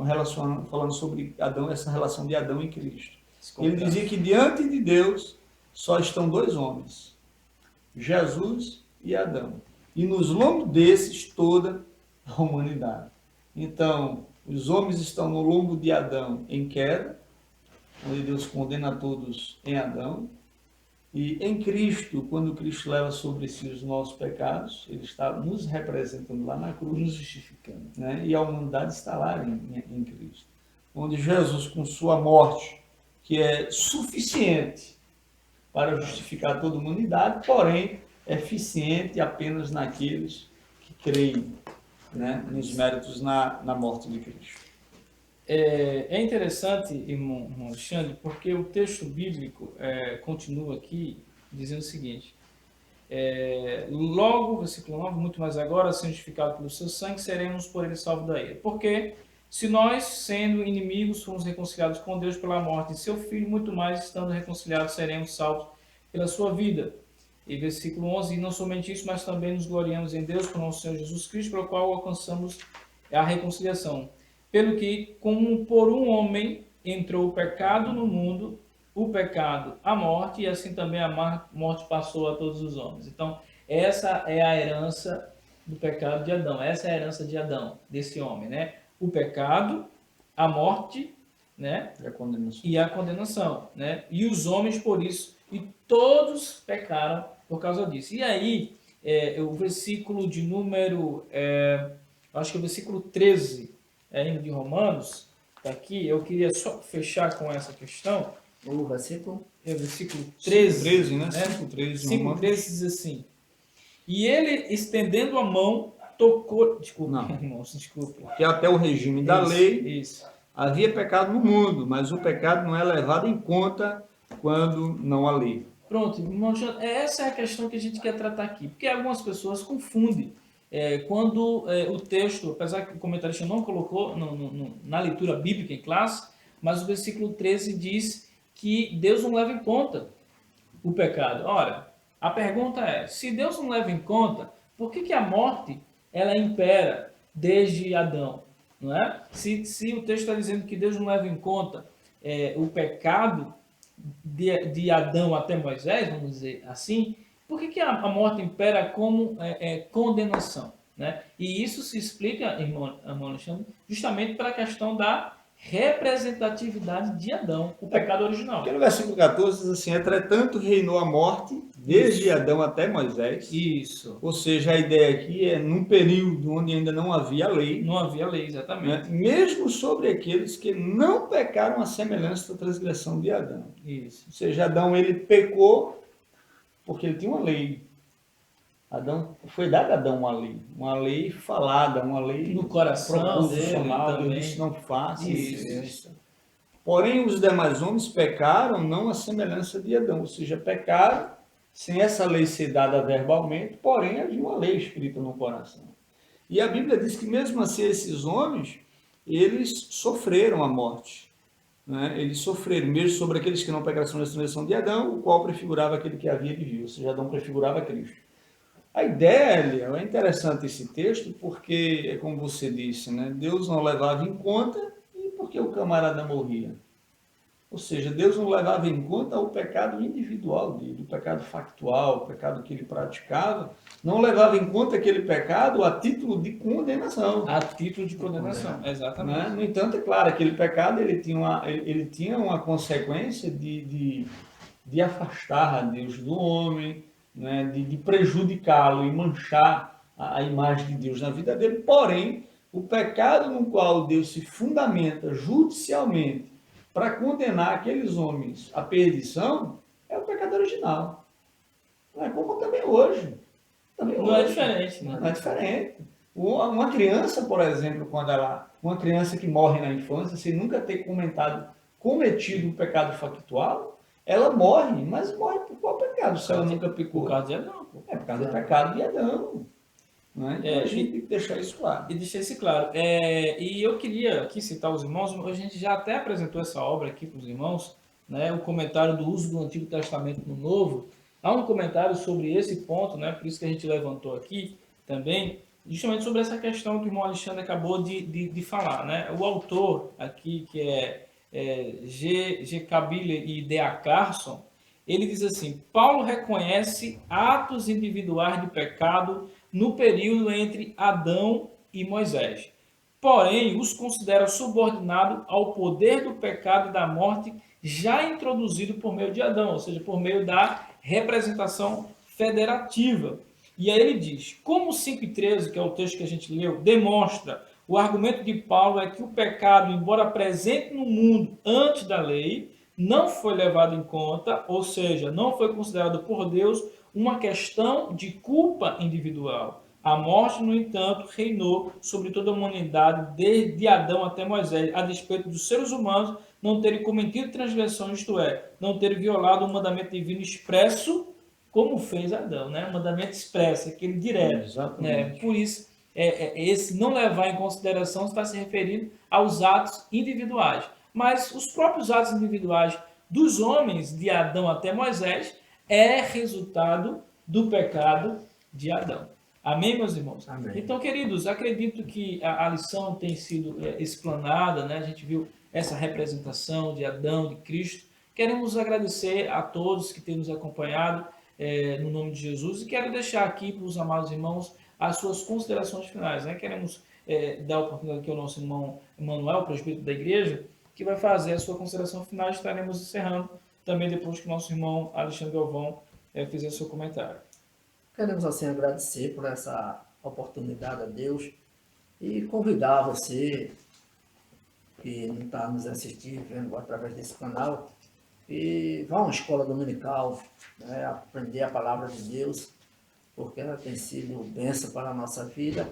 S2: falando sobre Adão, essa relação de Adão e Cristo. Ele dizia que diante de Deus só estão dois homens, Jesus e Adão. E nos lombos desses toda a humanidade. Então, os homens estão no lombo de Adão em queda, onde Deus condena a todos em Adão. E em Cristo, quando Cristo leva sobre si os nossos pecados, ele está nos representando lá na cruz, nos justificando. Né? E a humanidade está lá em Cristo. Onde Jesus, com sua morte, que é suficiente para justificar toda a humanidade, porém, é eficiente apenas naqueles que creem, né, nos méritos na morte de Cristo.
S1: É interessante, irmão Alexandre, porque o texto bíblico continua aqui dizendo o seguinte, logo, versículo 9, muito mais agora, sendo justificados pelo seu sangue, seremos por ele salvos da ira. Porque se nós, sendo inimigos, fomos reconciliados com Deus pela morte de seu Filho, muito mais, estando reconciliados, seremos salvos pela sua vida. E versículo 11, e não somente isso, mas também nos gloriamos em Deus, por nosso Senhor Jesus Cristo, pelo qual alcançamos a reconciliação. Pelo que, como por um homem entrou o pecado no mundo, o pecado a morte, e assim também a morte passou a todos os homens. Então, essa é a herança do pecado de Adão, essa é a herança de Adão, desse homem, né? O pecado, a morte, né? E a condenação, né? E os homens por isso, e todos pecaram por causa disso. E aí, o versículo de número, acho que é o versículo 13, ainda de Romanos, está aqui, eu queria só fechar com essa questão.
S3: O versículo?
S1: É o versículo 13,
S2: né?
S1: 5:13 diz assim, e ele, estendendo a mão, tocou... Desculpa, irmãos, desculpa.
S2: Porque até o regime da lei,
S1: isso.
S2: havia pecado no mundo, mas o pecado não é levado em conta quando não há lei.
S1: Pronto, irmão, essa é a questão que a gente quer tratar aqui, porque algumas pessoas confundem. Quando o texto, apesar que o comentarista não colocou na leitura bíblica em classe, mas o versículo 13 diz que Deus não leva em conta o pecado. Ora, a pergunta é, se Deus não leva em conta, por que a morte ela impera desde Adão? Não é? Se o texto está dizendo que Deus não leva em conta o pecado de Adão até Moisés, vamos dizer assim, por que a morte impera como condenação? Né? E isso se explica, irmão Alexandre, justamente pela questão da representatividade de Adão, o pecado original.
S2: Porque no versículo 14 diz assim, entretanto reinou a morte desde Adão até Moisés.
S1: Isso.
S2: Ou seja, a ideia aqui é num período onde ainda não havia lei.
S1: Não havia lei, exatamente.
S2: Né? Mesmo sobre aqueles que não pecaram à semelhança da transgressão de Adão.
S1: Isso.
S2: Ou seja, Adão ele pecou porque ele tinha uma lei. Adão, foi dada a Adão uma lei falada, uma lei
S1: No coração
S2: proposicional,
S1: dele
S2: Deus disse, não faça
S1: Isso.
S2: isso. Porém, os demais homens pecaram não à semelhança de Adão, ou seja, pecaram sem essa lei ser dada verbalmente, porém havia uma lei escrita no coração. E a Bíblia diz que mesmo assim esses homens, eles sofreram a morte. Né? Eles sofreram, mesmo sobre aqueles que não pecaram a transgressão de Adão, o qual prefigurava aquele que havia de vir, ou seja, Adão prefigurava Cristo. A ideia, Eliel, é interessante esse texto, porque, é como você disse, né? Deus não levava em conta e porque o camarada morria. Ou seja, Deus não levava em conta o pecado individual dele, o pecado factual, o pecado que ele praticava, não levava em conta aquele pecado a título de condenação.
S1: A título de condenação, exatamente.
S2: Né? No entanto, é claro, aquele pecado ele tinha uma consequência de afastar a Deus do homem, né? De prejudicá-lo e manchar a imagem de Deus na vida dele. Porém, o pecado no qual Deus se fundamenta judicialmente para condenar aqueles homens à perdição é o pecado original. Não é como também hoje.
S1: Não é diferente, né?
S2: Não é diferente. Uma criança, por exemplo, uma criança que morre na infância, sem nunca ter cometido um pecado factual, ela morre, mas morre por qual pecado? Se ela nunca pecou.
S1: Por causa de Adão.
S2: É por causa do pecado de Adão. Né? Então a gente tem que deixar isso claro.
S1: E deixar isso claro. E eu queria aqui citar os irmãos, a gente já até apresentou essa obra aqui para os irmãos, né? O comentário do uso do Antigo Testamento no Novo. Há um comentário sobre esse ponto, né? Por isso que a gente levantou aqui também, justamente sobre essa questão que o irmão Alexandre acabou de falar. Né? O autor aqui, que é G. Kabyle e D.A. Carson, ele diz assim: Paulo reconhece atos individuais de pecado no período entre Adão e Moisés. Porém, os considera subordinado ao poder do pecado e da morte já introduzido por meio de Adão, ou seja, por meio da representação federativa. E aí ele diz, como 5:13, que é o texto que a gente leu, demonstra, o argumento de Paulo é que o pecado, embora presente no mundo antes da lei, não foi levado em conta, ou seja, não foi considerado por Deus uma questão de culpa individual. A morte, no entanto, reinou sobre toda a humanidade, desde Adão até Moisés, a despeito dos seres humanos não terem cometido transgressão, isto é, não terem violado o mandamento divino expresso, como fez Adão, né? O mandamento expresso, aquele direto. Né? Por isso, esse não levar em consideração está se referindo aos atos individuais. Mas os próprios atos individuais dos homens, de Adão até Moisés, é resultado do pecado de Adão. Amém, meus irmãos?
S3: Amém.
S1: Então, queridos, acredito que a lição tem sido explanada, né? A gente viu essa representação de Adão, de Cristo. Queremos agradecer a todos que têm nos acompanhado no nome de Jesus e quero deixar aqui para os amados irmãos as suas considerações finais. Né? Queremos dar a oportunidade aqui ao nosso irmão Emanuel, presbítero da igreja, que vai fazer a sua consideração final. Estaremos encerrando também depois que o nosso irmão Alexandre Galvão fizer seu comentário.
S3: Queremos assim agradecer por essa oportunidade a Deus e convidar você que não está nos assistindo, vendo através desse canal, e vá a uma escola dominical, né, aprender a palavra de Deus, porque ela tem sido bênção para a nossa vida,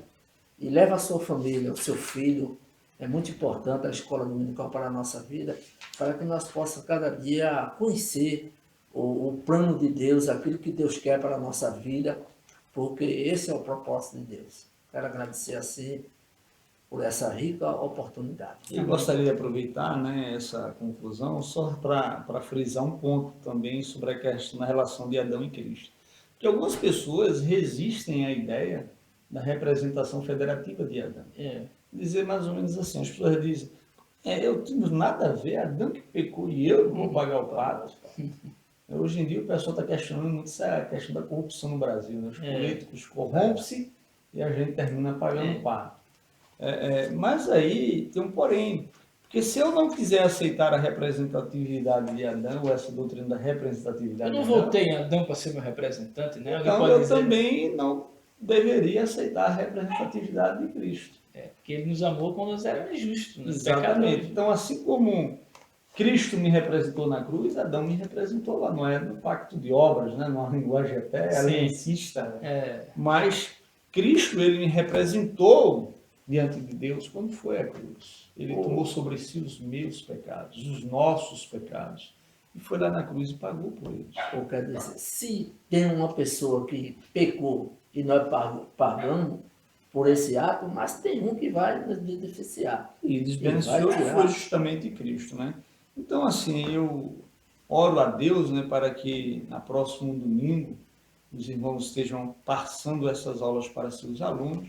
S3: e leva a sua família, o seu filho. É muito importante a escola dominical para a nossa vida, para que nós possamos cada dia conhecer o plano de Deus, aquilo que Deus quer para a nossa vida, porque esse é o propósito de Deus. Quero agradecer assim por essa rica oportunidade.
S2: Eu gostaria de aproveitar, né, essa conclusão só para frisar um ponto também sobre a questão da relação de Adão e Cristo. Que algumas pessoas resistem à ideia da representação federativa de Adão. Dizer mais ou menos assim, as pessoas dizem, eu tenho nada a ver, Adão que pecou e eu vou pagar o pato. Hoje em dia o pessoal está questionando muito essa questão da corrupção no Brasil. Né? Os políticos corrompem-se e a gente termina pagando o pato. Mas aí tem um porém, porque se eu não quiser aceitar a representatividade de Adão, ou essa doutrina da representatividade
S1: de Adão... Eu não votei em Adão para ser meu representante, né?
S2: Então eu também não deveria aceitar a representatividade de Cristo.
S1: Porque ele nos amou quando nós éramos justos.
S2: Exatamente. Então, assim como Cristo me representou na cruz, Adão me representou lá, não é no pacto de obras, né? Numa linguagem até elencista, né? Mas Cristo, ele me representou diante de Deus quando foi à cruz. Ele tomou sobre si os meus pecados, os nossos pecados, e foi lá na cruz e pagou por eles.
S3: Ou quer dizer, se tem uma pessoa que pecou e nós pagamos por esse ato, mas tem um que vai nos beneficiar.
S2: E desbeneficiou que foi justamente Cristo, né? Então, assim, eu oro a Deus, né, para que na próximo domingo os irmãos estejam passando essas aulas para seus alunos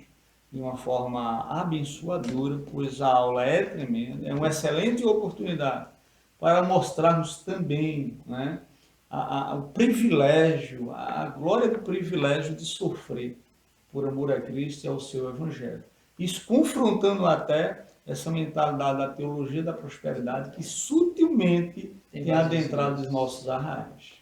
S2: de uma forma abençoadora, pois a aula é tremenda, é uma excelente oportunidade para mostrarmos também, né, o privilégio, a glória do privilégio de sofrer por amor a Cristo e ao seu Evangelho. Isso confrontando até essa mentalidade da teologia da prosperidade que sutilmente tem adentrado os nossos arraiais.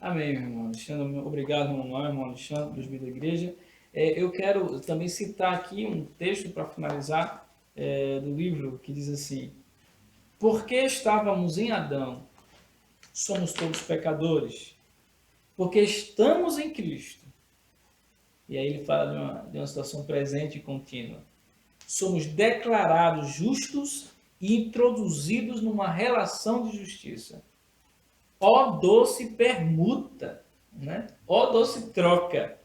S1: Amém, meu irmão Alexandre. Obrigado, meu irmão Alexandre, dos da igreja. Eu quero também citar aqui um texto para finalizar do livro que diz assim: porque estávamos em Adão, somos todos pecadores, porque estamos em Cristo. E aí ele fala de uma situação presente e contínua. Somos declarados justos e introduzidos numa relação de justiça. Ó doce permuta, né? Ó doce troca,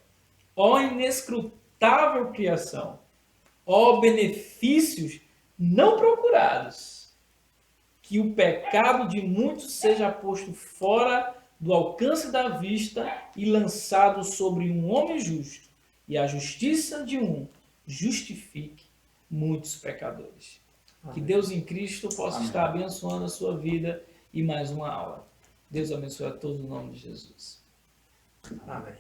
S1: ó inescrutável criação, ó benefícios não procurados. Que o pecado de muitos seja posto fora do alcance da vista e lançado sobre um homem justo, e a justiça de um justifique muitos pecadores. Amém. Que Deus em Cristo possa estar abençoando a sua vida e mais uma aula. Deus abençoe a todos no nome de Jesus.
S3: Amém.